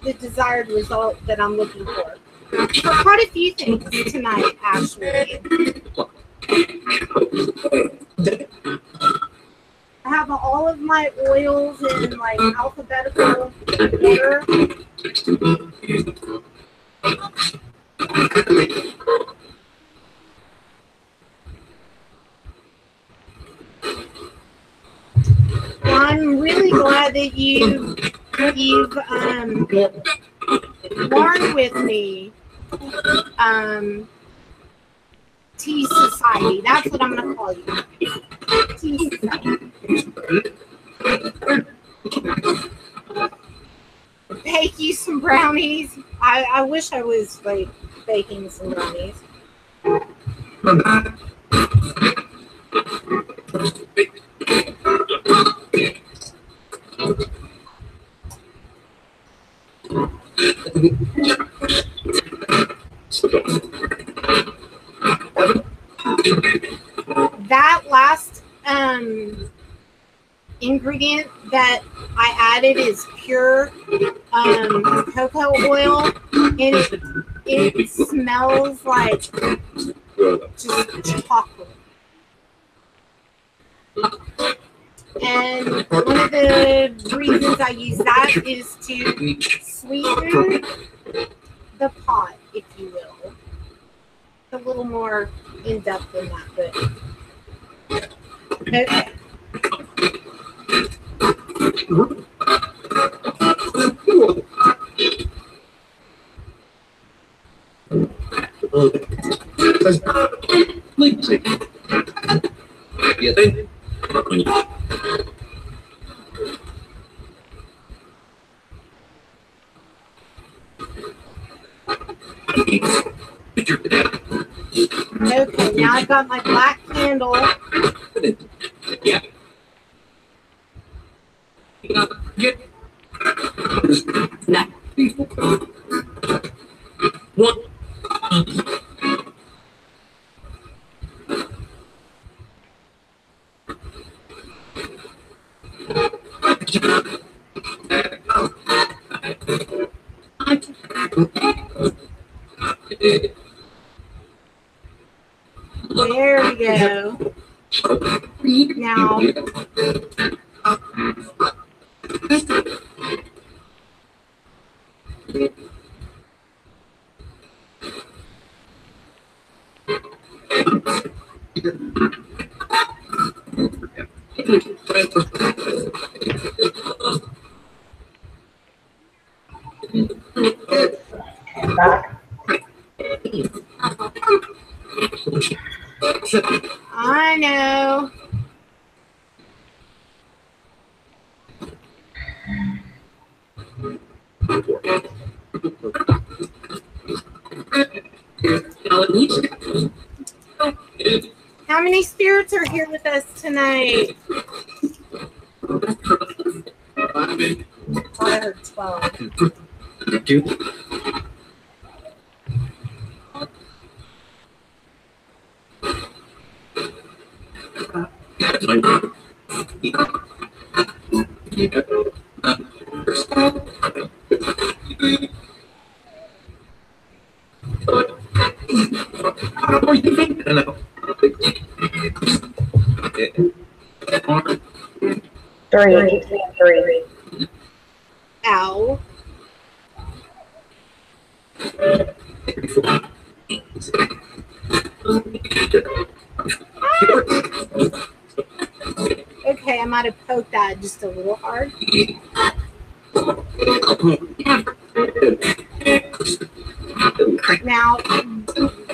the desired result that I'm looking for. For quite a few things tonight, actually. I have all of my oils in like alphabetical order. Well, I'm really glad that you've learned with me. Tea Society. That's what I'm going to call you. Tea Society. Bake you some brownies. I wish I was like baking some brownies. That last ingredient that I added is pure cocoa oil, and it smells like just chocolate. And one of the reasons I use that is to sweeten the pot, if you will. It's a little more in depth than that, but okay. Okay, now I've got my black candle. There we go. Now, Back. I know. How many spirits are here with us tonight? I heard 12. Three. Ow. Okay, I might have poked that just a little hard. Now,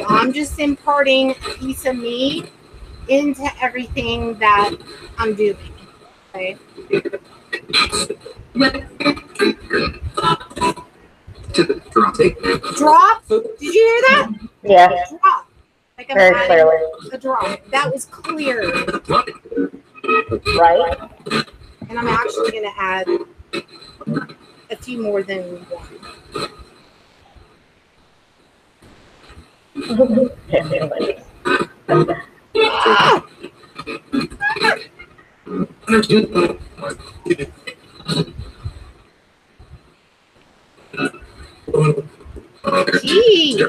I'm just imparting a piece of me into everything that I'm doing. Okay. Drop? Did you hear that? Yeah, Drop. Like I'm very adding clearly. a drop. That was clear. Right? And I'm actually going to add a few more than one. Ah! Jeez.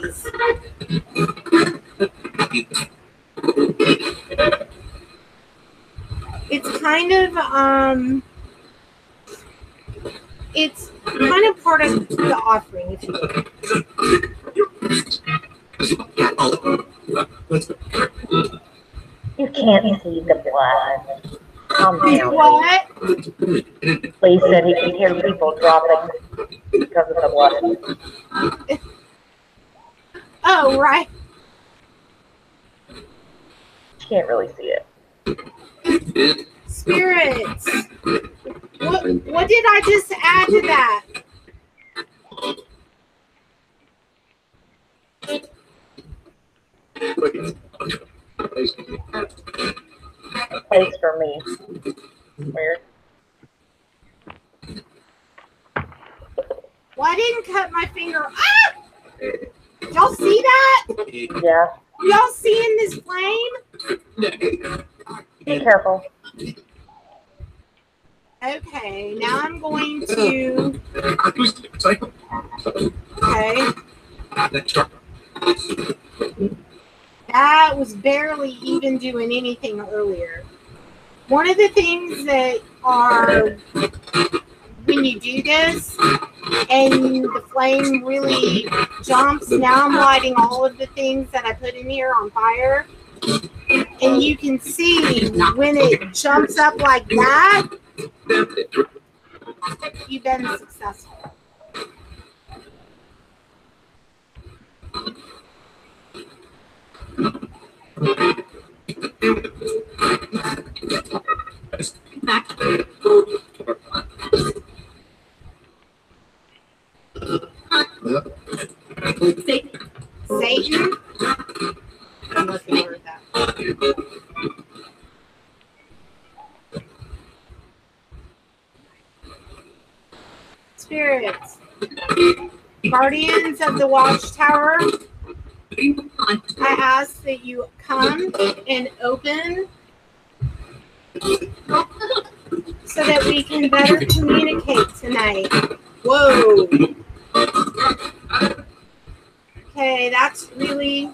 It's kind of part of the offering, if you will. You can't see the blood. Calm You down. what? Lee said he could hear people dropping because of the blood. Oh, right. You can't really see it. Spirits. What did I just add to that? Place for me. Weird. Well, I didn't cut my finger. Ah! Y'all see that? Yeah. Y'all seeing this flame? Be careful. Okay, now I'm going to. Okay. That was barely even doing anything earlier. One of the things that are when you do this and the flame really jumps, now I'm lighting all of the things that I put in here on fire. And you can see when it jumps up like that, you've been successful. Satan? I'm looking for that. Spirits. Guardians of the Watchtower, I ask that you come and open so that we can better communicate tonight. Whoa. Okay, that's really...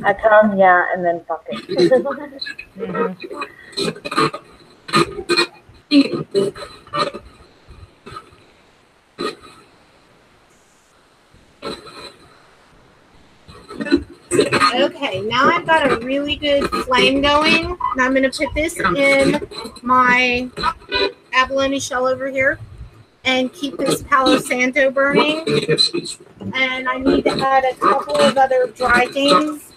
I come, yeah, and then fuck it. Okay, now I've got a really good flame going. And I'm going to put this in my abalone shell over here and keep this Palo Santo burning. And I need to add a couple of other dry things.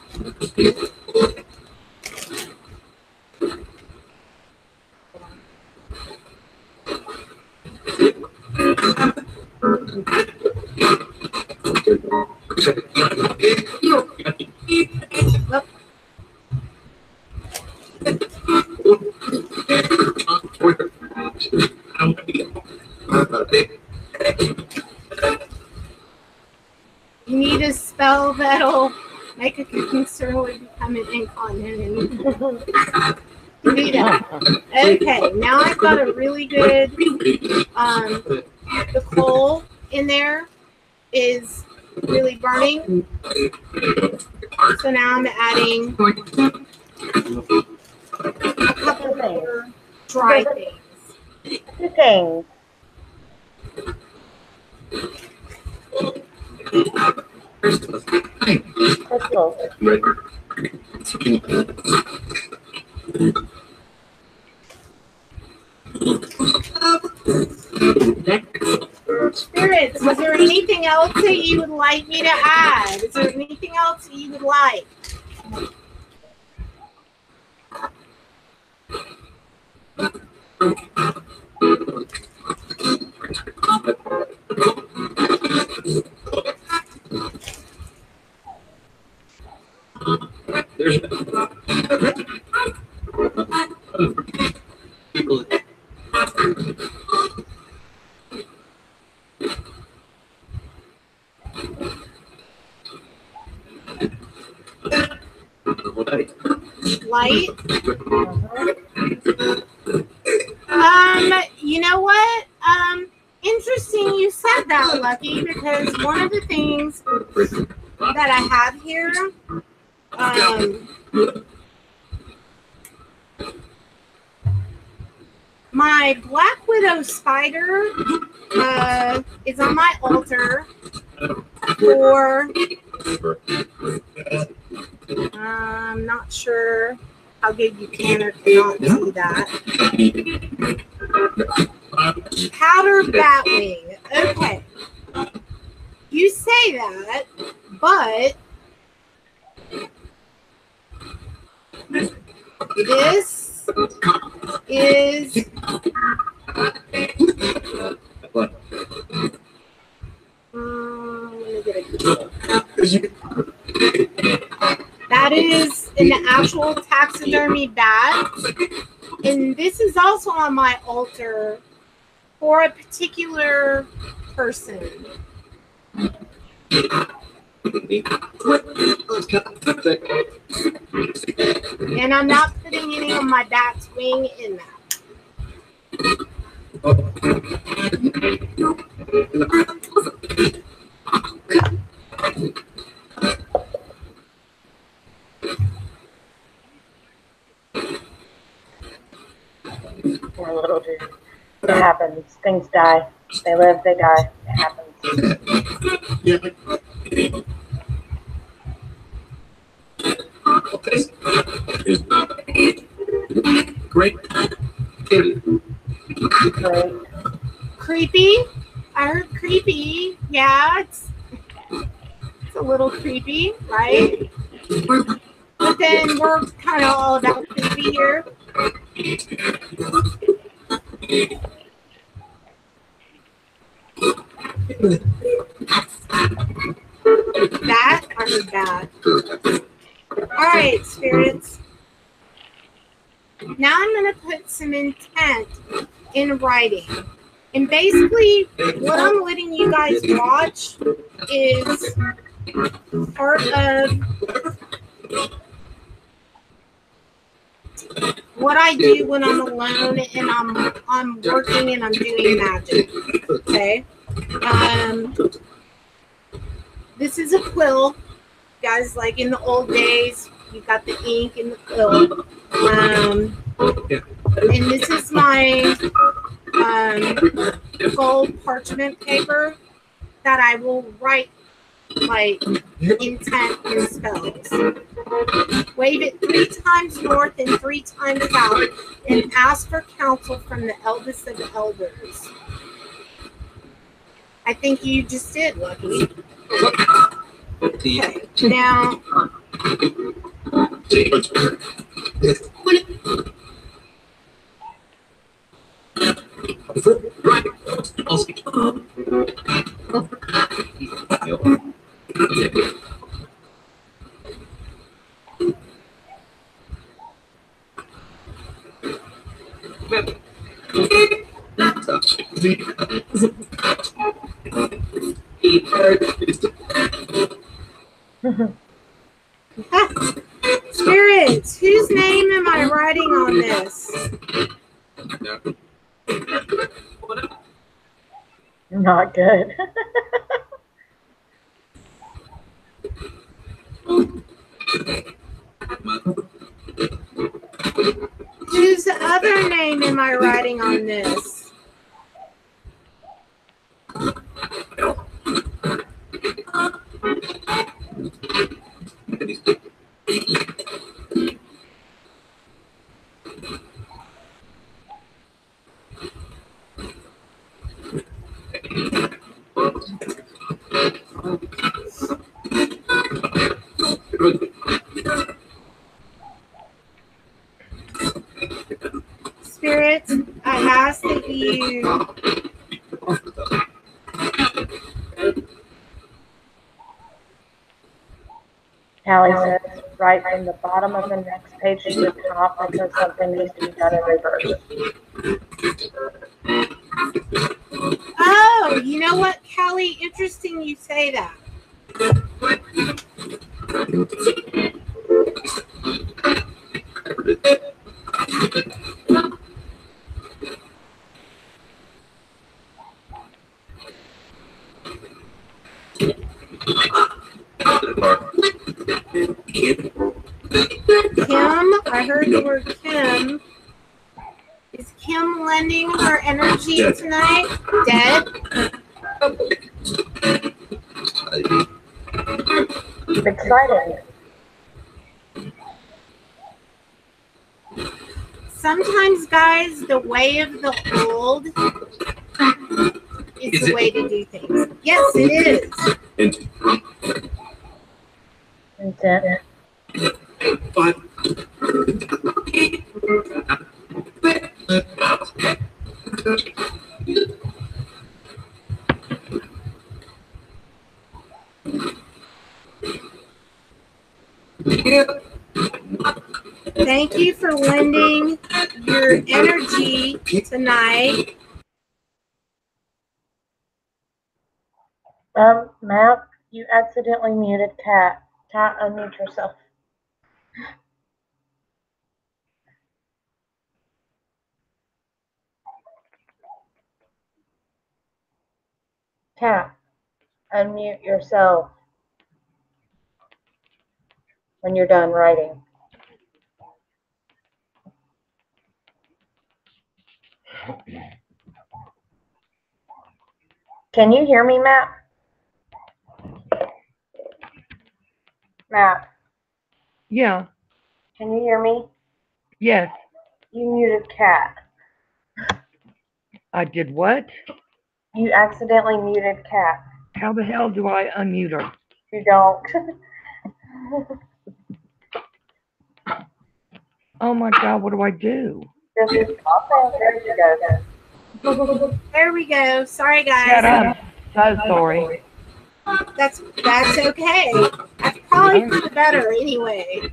You need a spell that'll make a considerably become an incontinent. Do that. Okay, now I've got a really good, the coal in there is really burning. So now I'm adding a couple more dry things. Two things. Crystals. Spirits, is there anything else that you would like me to add? Is there anything else that you would like? Light. You know what? Interesting you said that, Lucky, because one of the things that I have here, my Black Widow spider is on my altar for, I'm not sure how good you can or cannot see that. Powder batwing. Okay. You say that, but this is that is an actual taxidermy bat, and this is also on my altar for a particular person. And I'm not putting any of my bat's wing in that. Poor little dude. It happens. Things die. They live, they die. It happens. Great. Creepy. I heard creepy. Yeah, it's a little creepy, right? But then we're kind of all about creepy here. That, I heard that. All right, spirits. Now I'm going to put some intent in writing. And basically, what I'm letting you guys watch is part of what I do when I'm alone and I'm working and I'm doing magic. Okay. This is a quill, guys. Like in the old days, you got the ink in the quill. And this is my gold parchment paper that I will write like intent and spells. Wave it 3 times north and 3 times south and ask for counsel from the eldest of the elders. I think you just did, Lucky. Okay, now spirits, whose name am I writing on this? Not good. Whose other name am I writing on this? Spirits, I ask that you Callie says, right from the bottom of the next page to the top because something needs to be done in reverse. Oh, you know what, Callie? Interesting you say that. Kim, I heard the word Kim. Is Kim lending her energy tonight? Dead? Excited. Sometimes, guys, the way of the old is the way to do things. Yes, it is. Intent. Thank you for lending your energy tonight. Matt, you accidentally muted Kat. Kat, unmute yourself. Kat, unmute yourself when you're done writing. Can you hear me, Matt? Matt. Yeah. Can you hear me? Yes, You muted Cat. I did what? You accidentally muted Cat. How the hell do I unmute her? You don't. Oh my God, what do I do? Just there you go. There we go. Sorry, God, guys. I'm so sorry. That's okay. That's probably for the better anyway.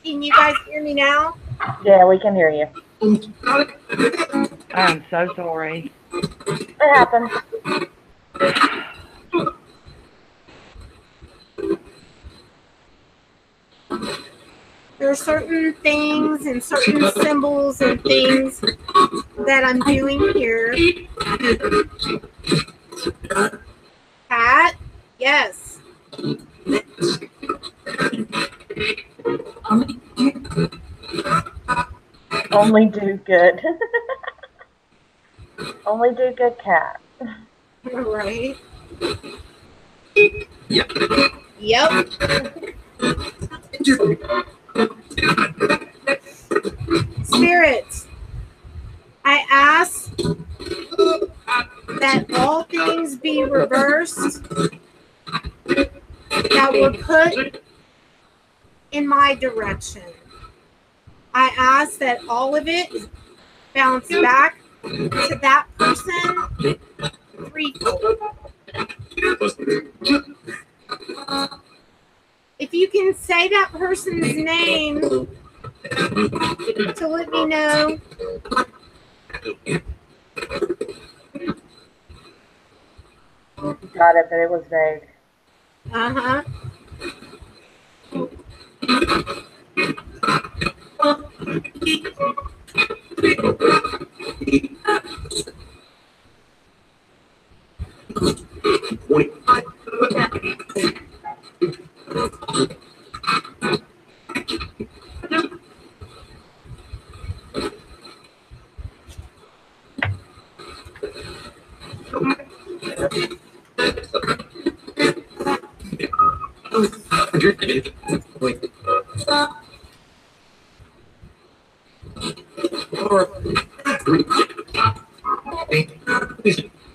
Can you guys hear me now? Yeah, we can hear you. I'm so sorry. It happens. There are certain things and certain symbols and things that I'm doing here. Pat? Yes. Only do good. Only do good, Cat. Right. Yep. Spirits, I ask that all things be reversed that were put in my direction. I ask that all of it bounce back to that person threefold. If you can say that person's name to let me know. Got it, but it was vague. Uh-huh.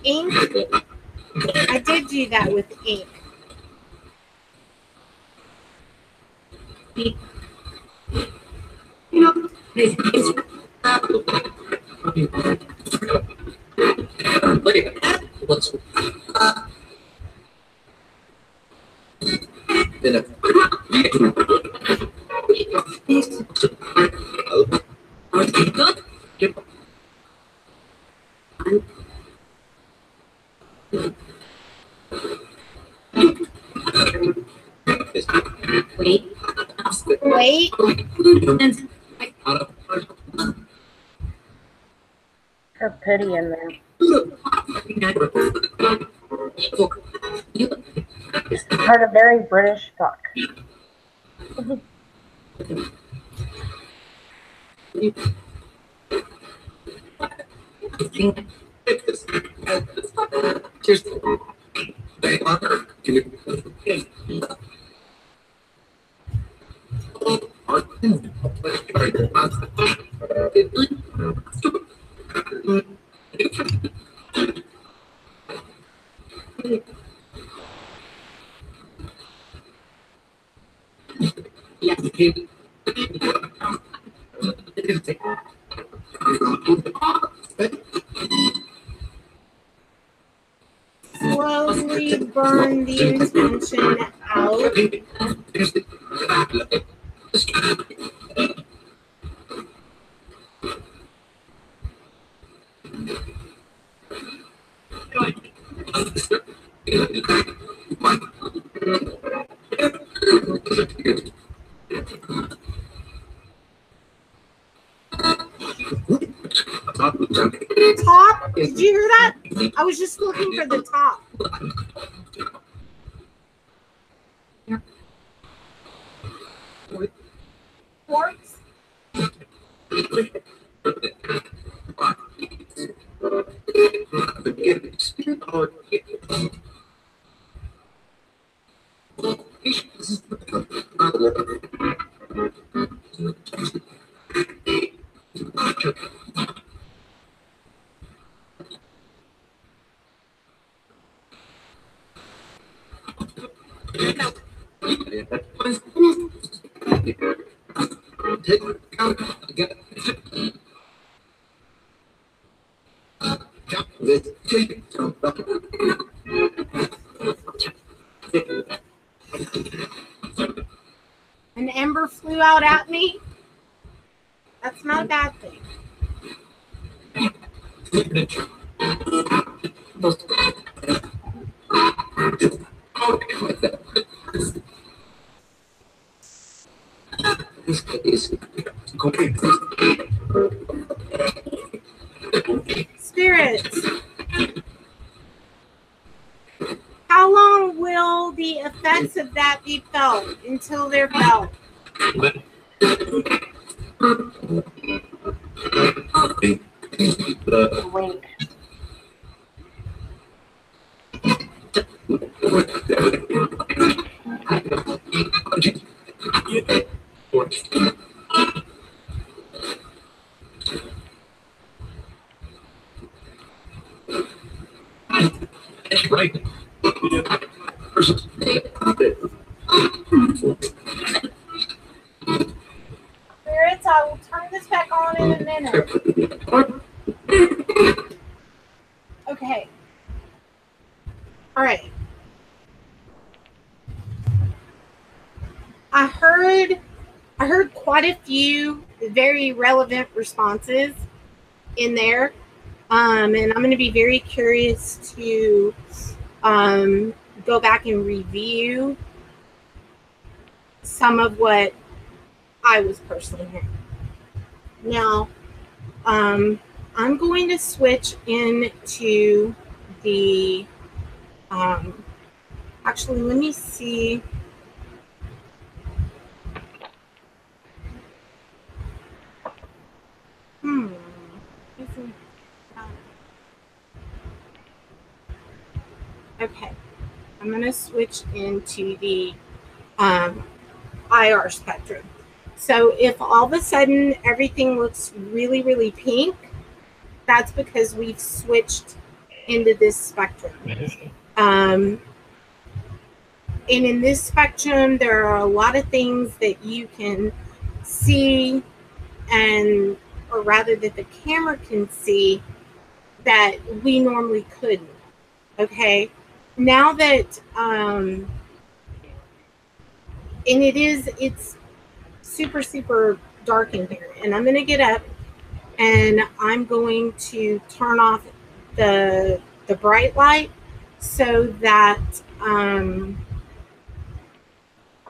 Ink. I did do that with ink. Wait. Her pity in there. Heard a very British fuck. Slowly burn the intention out. Top? Did you hear that? I was just looking for the top. Quartz? An ember flew out at me. That's not a bad thing. Spirits, how long will the effects of that be felt until they're felt? Wink. That's right. Spirits, I will turn this back on in a minute. Okay. All right. I heard quite a few very relevant responses in there. And I'm going to be very curious to go back and review some of what I was personally hearing. Now, I'm going to switch into the, actually, let me see. Okay, I'm going to switch into the IR spectrum. So if all of a sudden everything looks really, really pink, that's because we've switched into this spectrum. And in this spectrum, there are a lot of things that you can see, and or rather that the camera can see that we normally couldn't. Okay, now that and it's super, super dark in here, and I'm going to get up and I'm going to turn off the bright light so that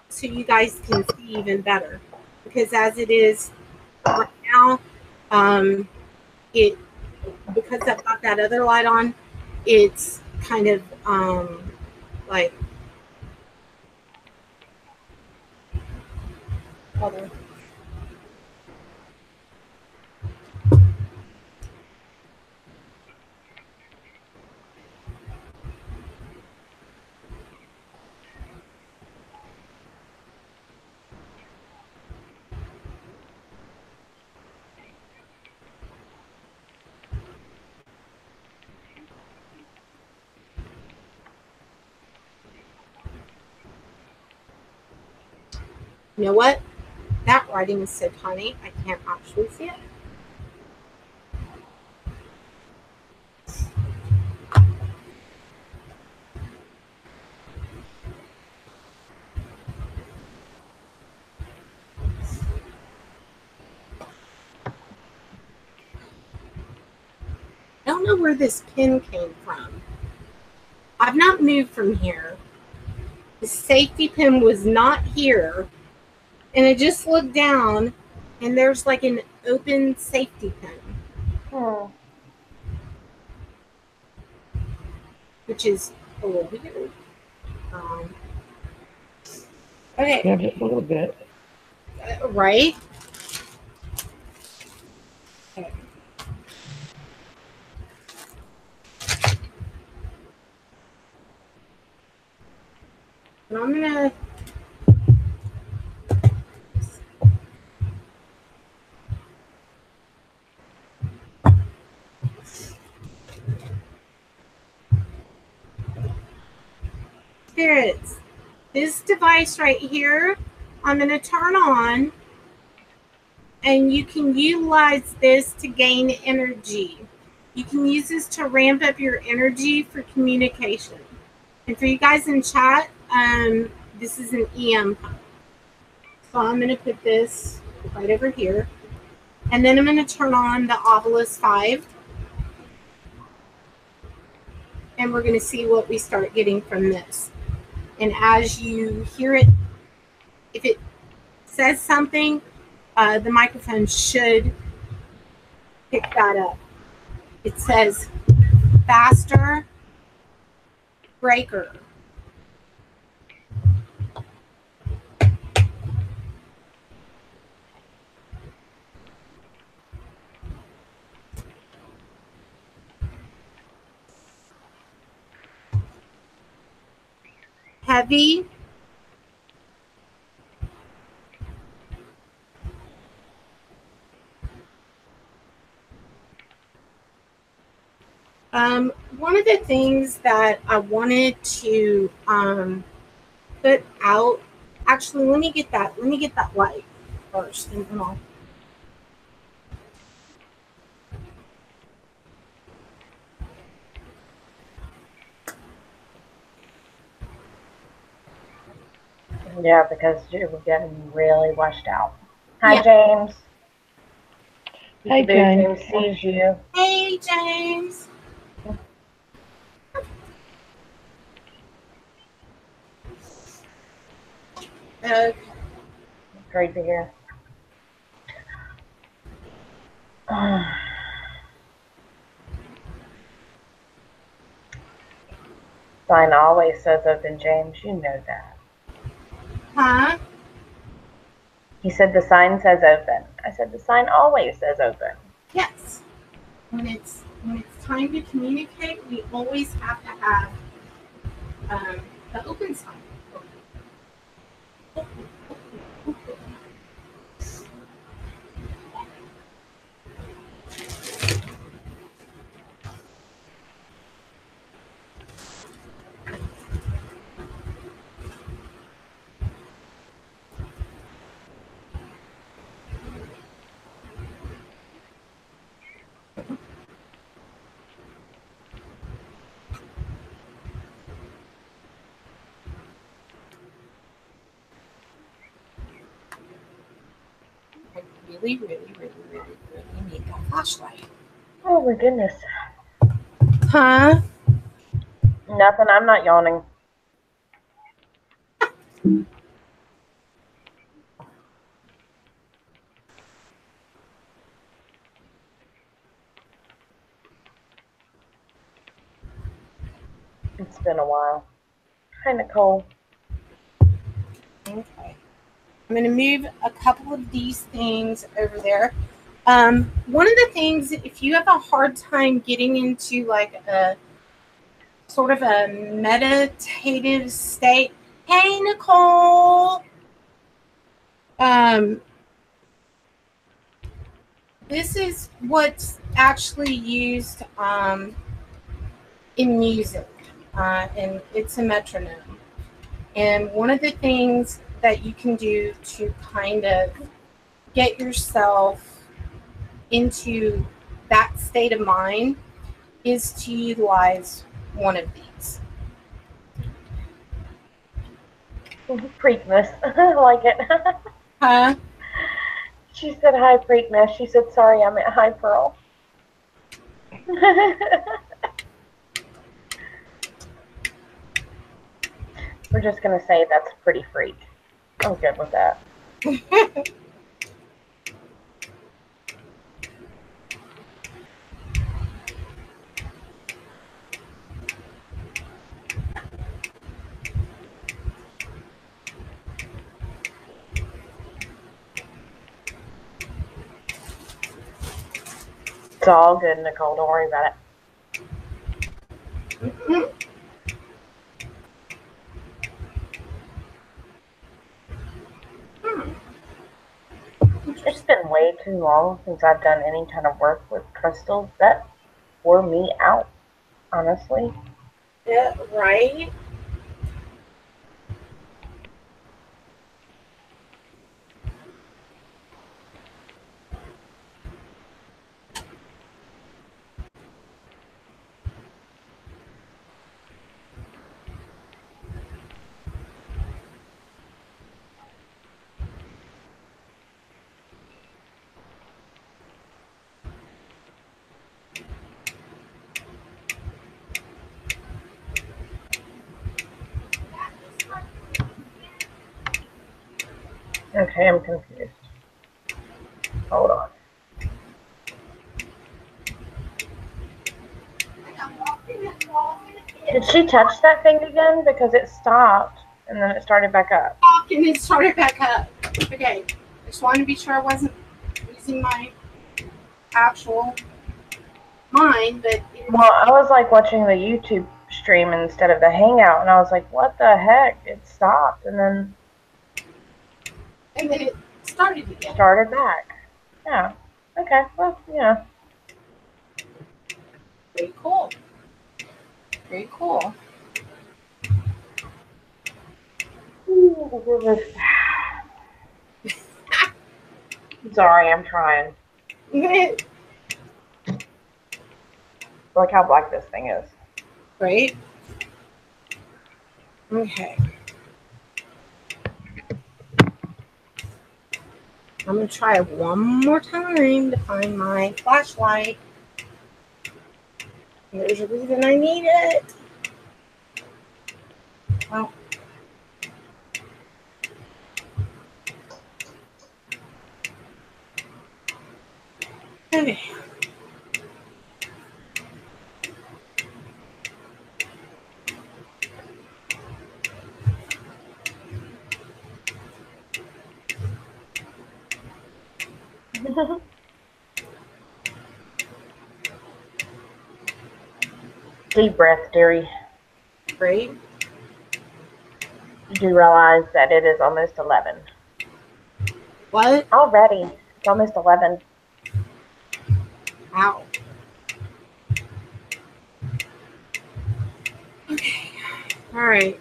so you guys can see even better, because as it is right now, it because I've got that other light on, it's kind of like, hold on. You know what? That writing is so tiny, I can't actually see it. I don't know where this pin came from. I've not moved from here. The safety pin was not here. And I just looked down and there's like an open safety pin. Which is a little weird. Okay. Yeah, just a little bit. Right? Okay. And I'm gonna spirits, this device right here, I'm going to turn on, and you can utilize this to gain energy. You can use this to ramp up your energy for communication. And for you guys in chat, this is an EM pump. So I'm going to put this right over here. And then I'm going to turn on the Ovilus 5. And we're going to see what we start getting from this. And as you hear it, if it says something, the microphone should pick that up. It says faster breaker. Heavy. One of the things that I wanted to put out, actually, let me get that light first, and then I'll. Yeah, because you were getting really washed out. Hi, Yeah. James. Hey, James. James sees you. Hey, James. Okay. Great to hear. Sign always says open, James. You know that. Huh? He said the sign says open. I said the sign always says open. Yes. When it's time to communicate, we always have to have the open sign. I really need that flashlight. Oh my goodness. Huh? Nothing. I'm not yawning. It's been a while. Hi, Nicole. Okay. I'm going to move a couple of these things over there. One of the things, if you have a hard time getting into like a sort of a meditative state, hey, Nicole. This is what's actually used in music, and it's a metronome. And one of the things that you can do to kind of get yourself into that state of mind is to utilize one of these. Preakness. I like it. Huh? She said hi, Preakness. She said, sorry, I meant hi, Pearl. We're just going to say that's pretty freak. I'm good with that. It's all good, Nicole. Don't worry about it. It's been way too long since I've done any kind of work with crystals that wore me out, honestly. Yeah, right. Okay, I'm confused. Hold on. Did she touch that thing again? Because it stopped and then it started back up. And it started back up. Okay. I just wanted to be sure I wasn't using my actual mind, but Well, I was like watching the YouTube stream instead of the Hangout, and I was like, what the heck? It stopped and then it started again. started back. Yeah. Okay. Well, yeah. Very cool. Very cool. Sorry, I'm trying. Look how black this thing is. Right? Okay. I'm going to try one more time to find my flashlight. There's a reason I need it. Well, okay. Deep breath, dearie. Great. You do realize that it is almost 11. What? Already. It's almost 11. Ow. Okay. All right.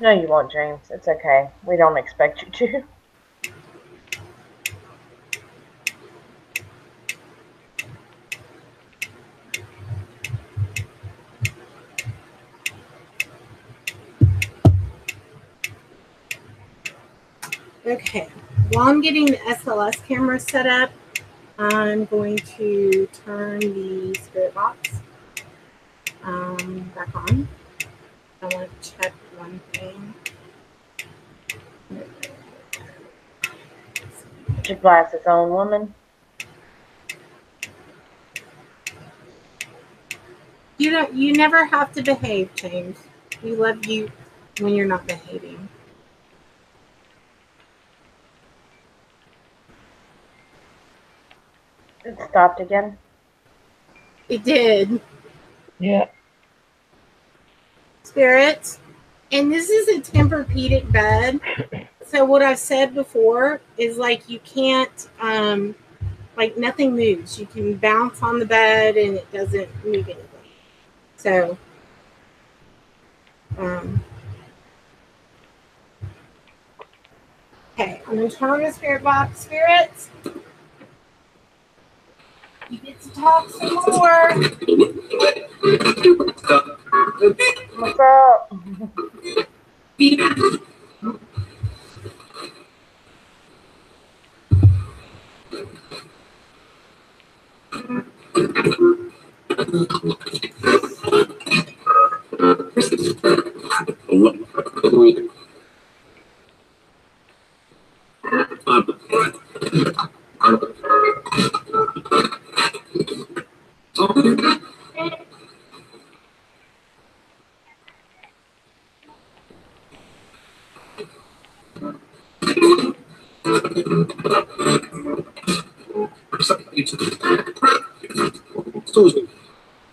No, you won't, James. It's okay. We don't expect you to. Okay. While I'm getting the SLS camera set up, I'm going to turn the spirit box back on. I want to check one thing. She blasts its own woman. You never have to behave, James. We love you when you're not behaving. It stopped again. It did. Yeah. Spirits. And this is a Tempur-Pedic bed. So what I've said before is like you can't like nothing moves. You can bounce on the bed and it doesn't move anything. So okay, I'm gonna turn on the spirit box. Spirits, you get to talk some more. What's up?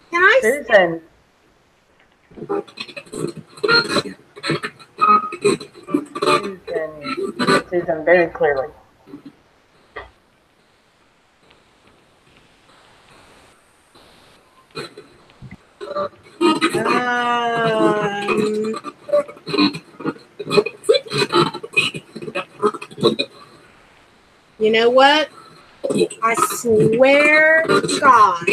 Can I? Susan. Susan, very clearly. You know what? I swear to God.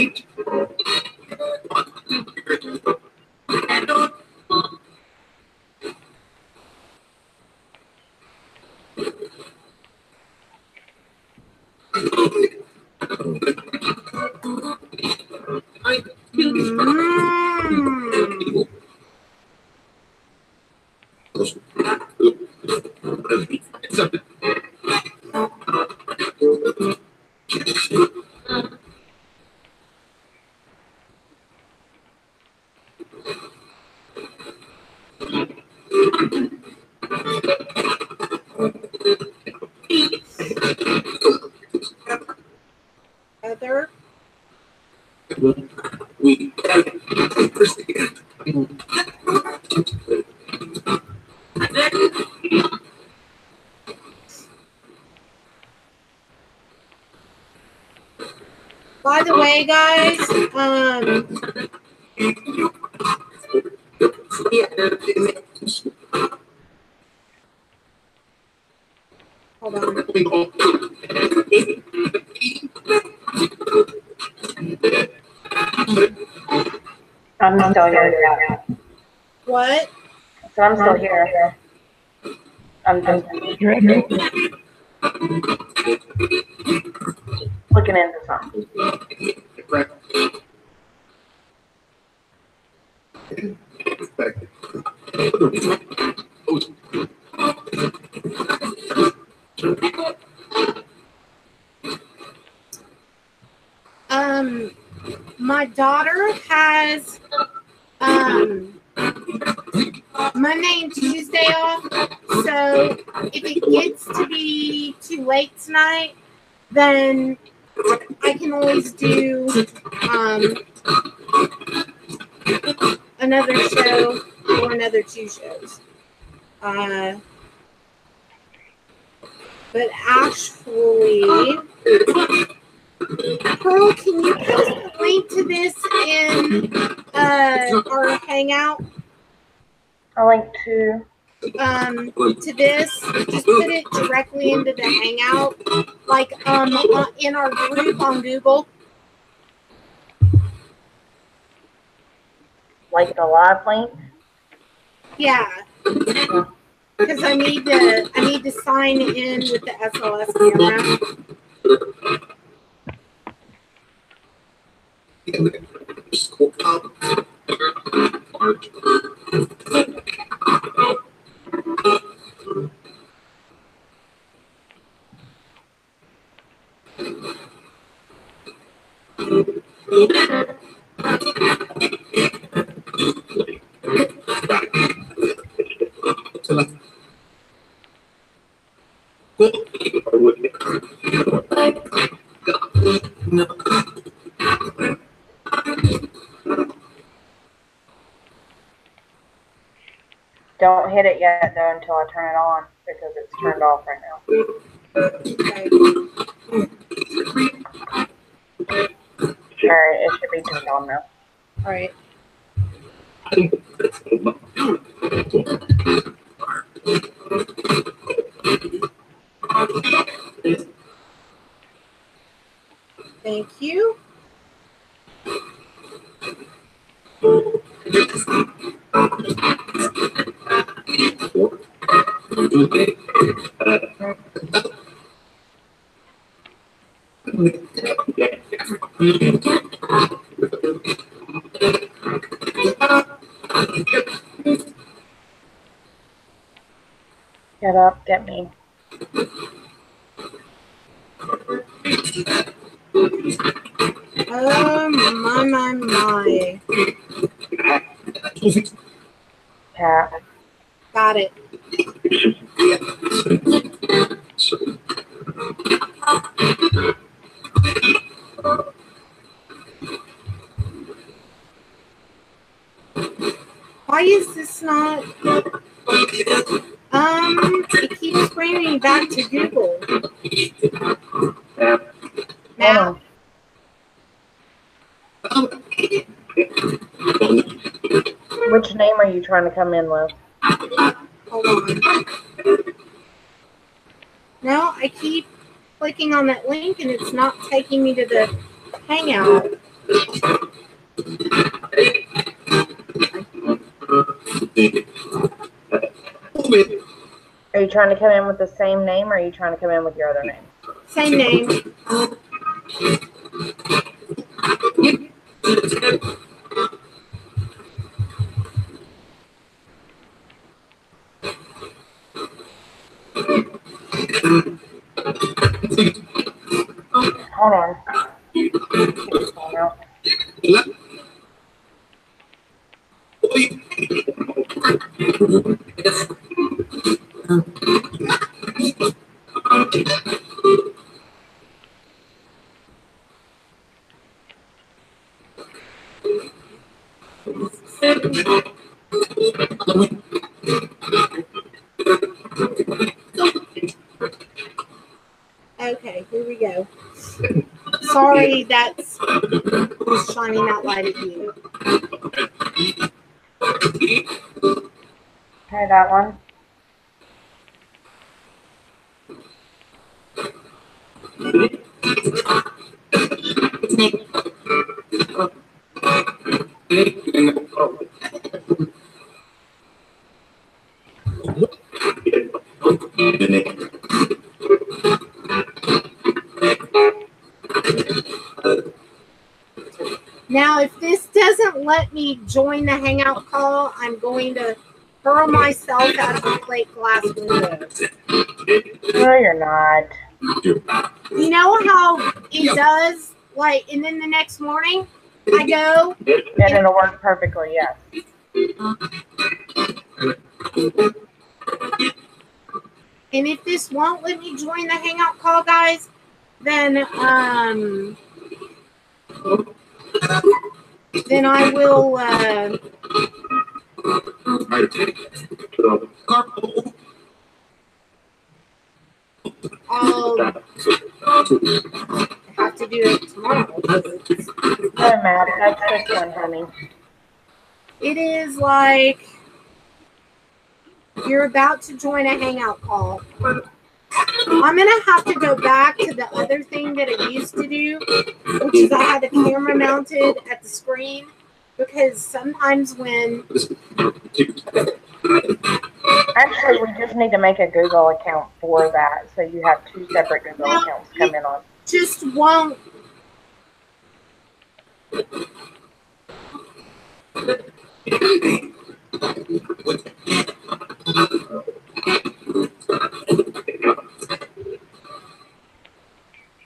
Other. By the way, guys, hold on. I'm still here. What? So I'm still here. I'm just You ready? looking into something. My daughter has Monday and Tuesday off, so if it gets to be too late tonight, then I can always do another show or another 2 shows. But actually, Pearl, can you post the link to this in our Hangout? A link to This. Just put it directly into the Hangout, like in our group on Google. like the live link. Yeah. Because I need to sign in with the SLS camera. Don't hit it yet though until I turn it on because it's turned off right now. Okay. Alright, it should be turned on now. All right. Thank you. Get up, get me. Oh my. Cat. Got it. Why is this not? It keeps bringing me back to Google. Now, Which name are you trying to come in with? hold on. No, I keep clicking on that link and it's not taking me to the Hangout. Are you trying to come in with the same name or are you trying to come in with your other name? Same name. Hold on. Okay, here we go. Sorry, that's shining that light at you. Try that one. Now, if this doesn't let me join the Hangout call, I'm going to hurl myself out of a plate glass window. No, you're not. You know how it does? Like, and then the next morning, I go. And it'll work perfectly, yes. And if this won't let me join the Hangout call, guys, then I will I'll have to do it tomorrow. Doesn't matter. That's this one, honey. It is like you're about to join a Hangout call. I'm going to have to go back to the other thing that I used to do, which is I had the camera mounted at the screen, because sometimes when... Actually, we just need to make a Google account for that, so you have two separate Google accounts come in on. Just won't...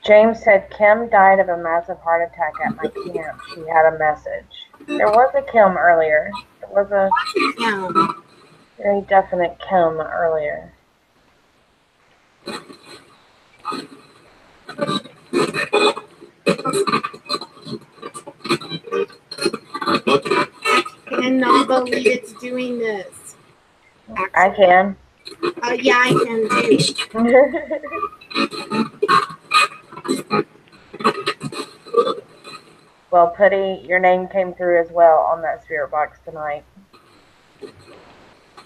James said Kim died of a massive heart attack at my camp. She had a message. There was a Kim earlier. There was a very definite Kim earlier. I cannot believe it's doing this. I can. Yeah, I can too. Well, Putty, your name came through as well on that spirit box tonight.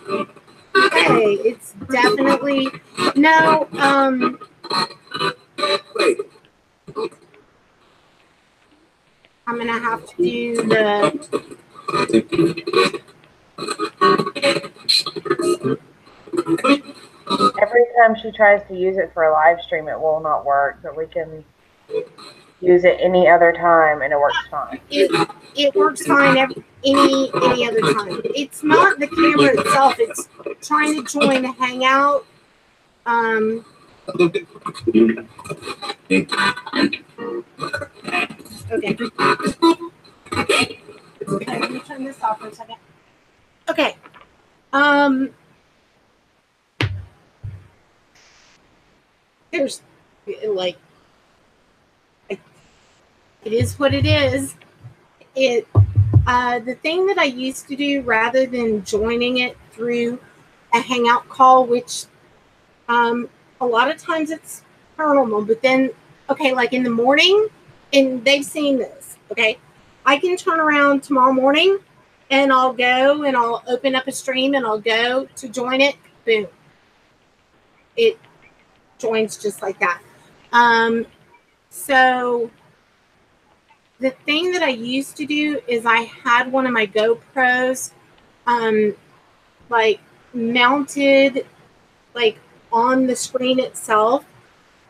Hey, it's definitely no. I'm gonna have to do the. Every time she tries to use it for a live stream, it will not work, but we can use it any other time and it works fine. It works fine any other time. It's not the camera itself, it's trying to join a Hangout. Okay. Okay, let me turn this off for a second. Okay. There's like, it is what it is. The thing that I used to do, rather than joining it through a Hangout call, which a lot of times it's paranormal, but then, okay, like in the morning, and they've seen this, okay, I can turn around tomorrow morning and I'll go and I'll open up a stream and I'll go to join it, boom. It joins just like that. So the thing that I used to do is I had one of my GoPros like mounted like on the screen itself,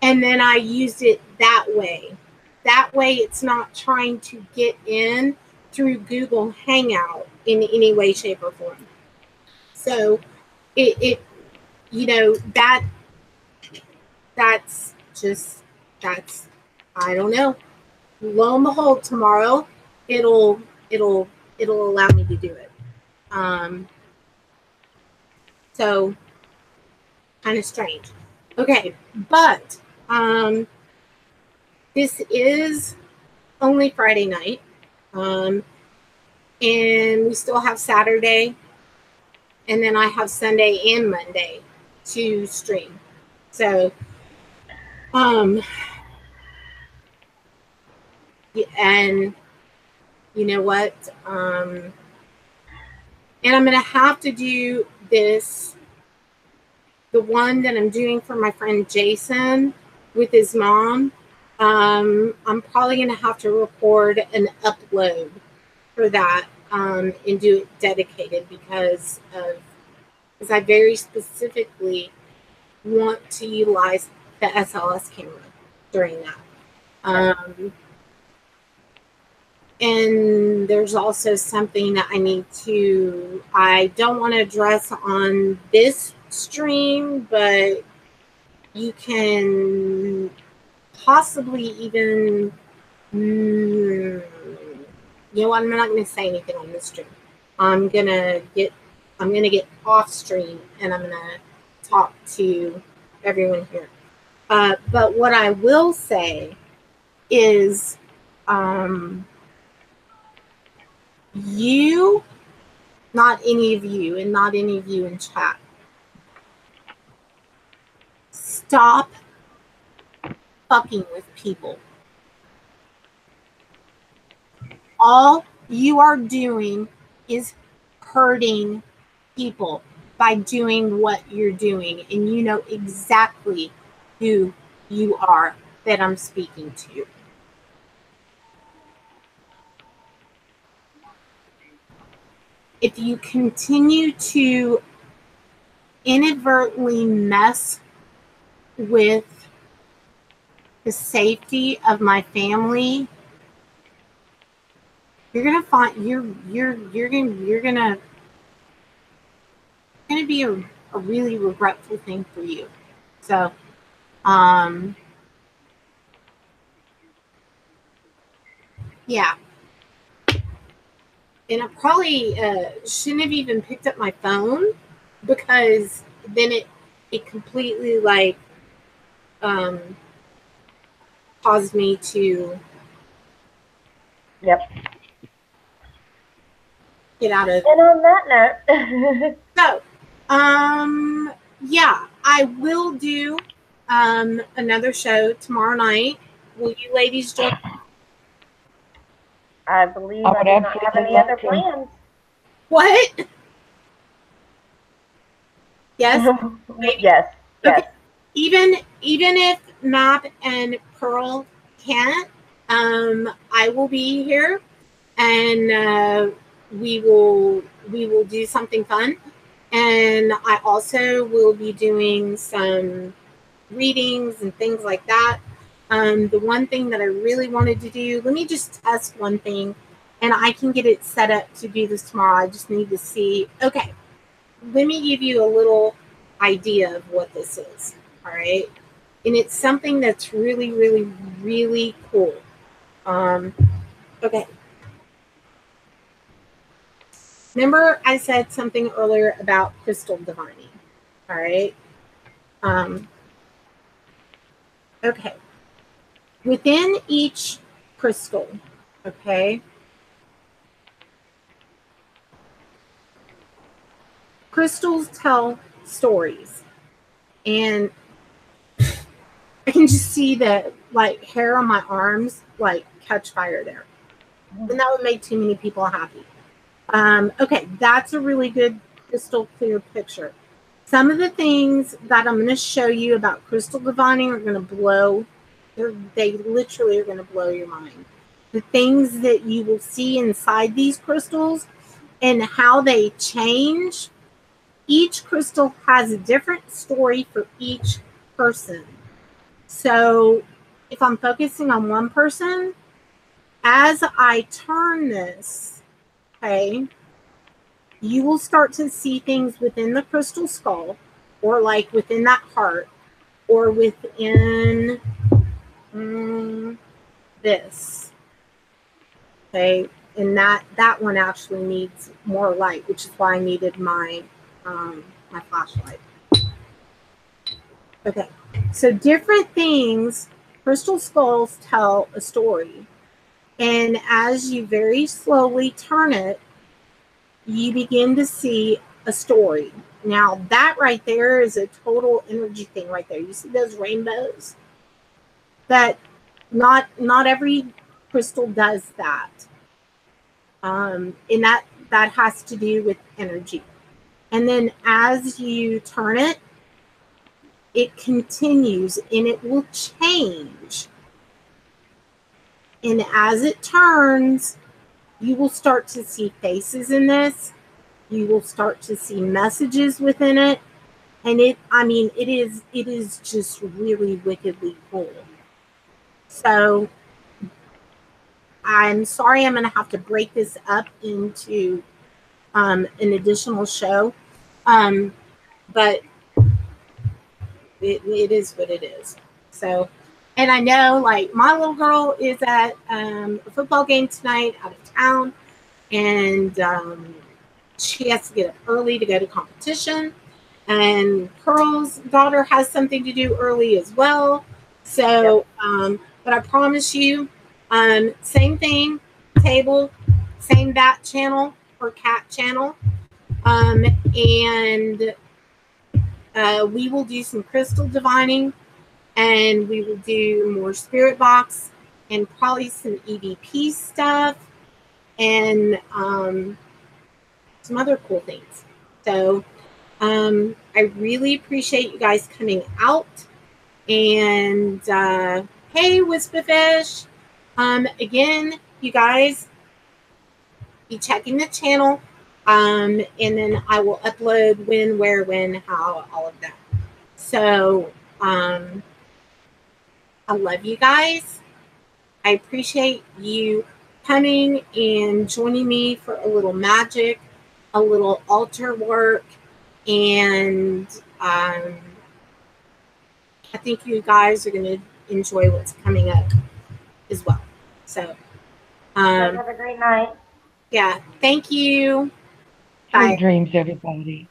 and then I used it that way. That way it's not trying to get in through Google Hangout in any way, shape, or form. So it you know, that's I don't know. Lo and behold, tomorrow it'll allow me to do it. So kind of strange. Okay, but this is only Friday night. And we still have Saturday, and then I have Sunday and Monday to stream. So, and you know what? And I'm going to have to do this, the one that I'm doing for my friend Jason with his mom. I'm probably going to have to record an upload for that and do it dedicated because I very specifically want to utilize the SLS camera during that. And there's also something that I don't want to address on this stream, but you can possibly even, you know what, I'm not going to say anything on this stream. I'm gonna get off stream and I'm gonna talk to everyone here. But what I will say is, you, not any of you, and not any of you in chat, stop fucking with people. All you are doing is hurting people by doing what you're doing, and you know exactly who you are that I'm speaking to. If you continue to inadvertently mess with the safety of my family, you're gonna find you're gonna be a really regretful thing for you. So, yeah. And I probably shouldn't have even picked up my phone, because then it completely like caused me to Yep. get out of. And on that note, So, yeah, I will do another show tomorrow night. Will you ladies join? I believe I I would do not have any absolutely other love to. plans. What? Yes. Yes. Okay. Even if Map and Pearl can't, I will be here, and we will do something fun. And I also will be doing some readings and things like that. The one thing that I really wanted to do, let me just test one thing, and I can get it set up to do this tomorrow. I just need to see. Okay, let me give you a little idea of what this is. All right, and it's something that's really, really, really cool. Okay. Remember I said something earlier about crystal divining. All right. Okay. Within each crystal, okay, crystals tell stories. And I can just see the like hair on my arms like catch fire there. And that would make too many people happy. Okay, that's a really good crystal clear picture. Some of the things that I'm going to show you about crystal divining are going to blow, they literally are going to blow your mind. The things that you will see inside these crystals and how they change. Each crystal has a different story for each person. So if I'm focusing on one person, as I turn this, okay, you will start to see things within the crystal skull, or like within that heart, or within this. Okay, and that one actually needs more light, which is why I needed my my flashlight. Okay, So different things, crystal skulls tell a story. And as you very slowly turn it, you begin to see a story. Now that right there is a total energy thing right there. You see those rainbows? That not every crystal does that. And that has to do with energy. And then as you turn it, it continues and it will change. And as it turns, you will start to see faces in this. You will start to see messages within it. And it is just really wickedly cool. So I'm sorry I'm going to have to break this up into an additional show. But it is what it is. So, and I know, like, my little girl is at a football game tonight out of town, and she has to get up early to go to competition. And Pearl's daughter has something to do early as well. So, but I promise you, same thing, table, same bat channel or cat channel. And we will do some crystal divining, and we will do more spirit box and probably some EVP stuff and some other cool things. So I really appreciate you guys coming out. And hey, Whisperfish. Again, you guys, be checking the channel. And then I will upload when, where, when, how, all of that. So I love you guys. I appreciate you coming and joining me for a little magic, a little altar work, and I think you guys are going to enjoy what's coming up as well. So have a great night. Yeah, thank you. Sweet dreams, everybody.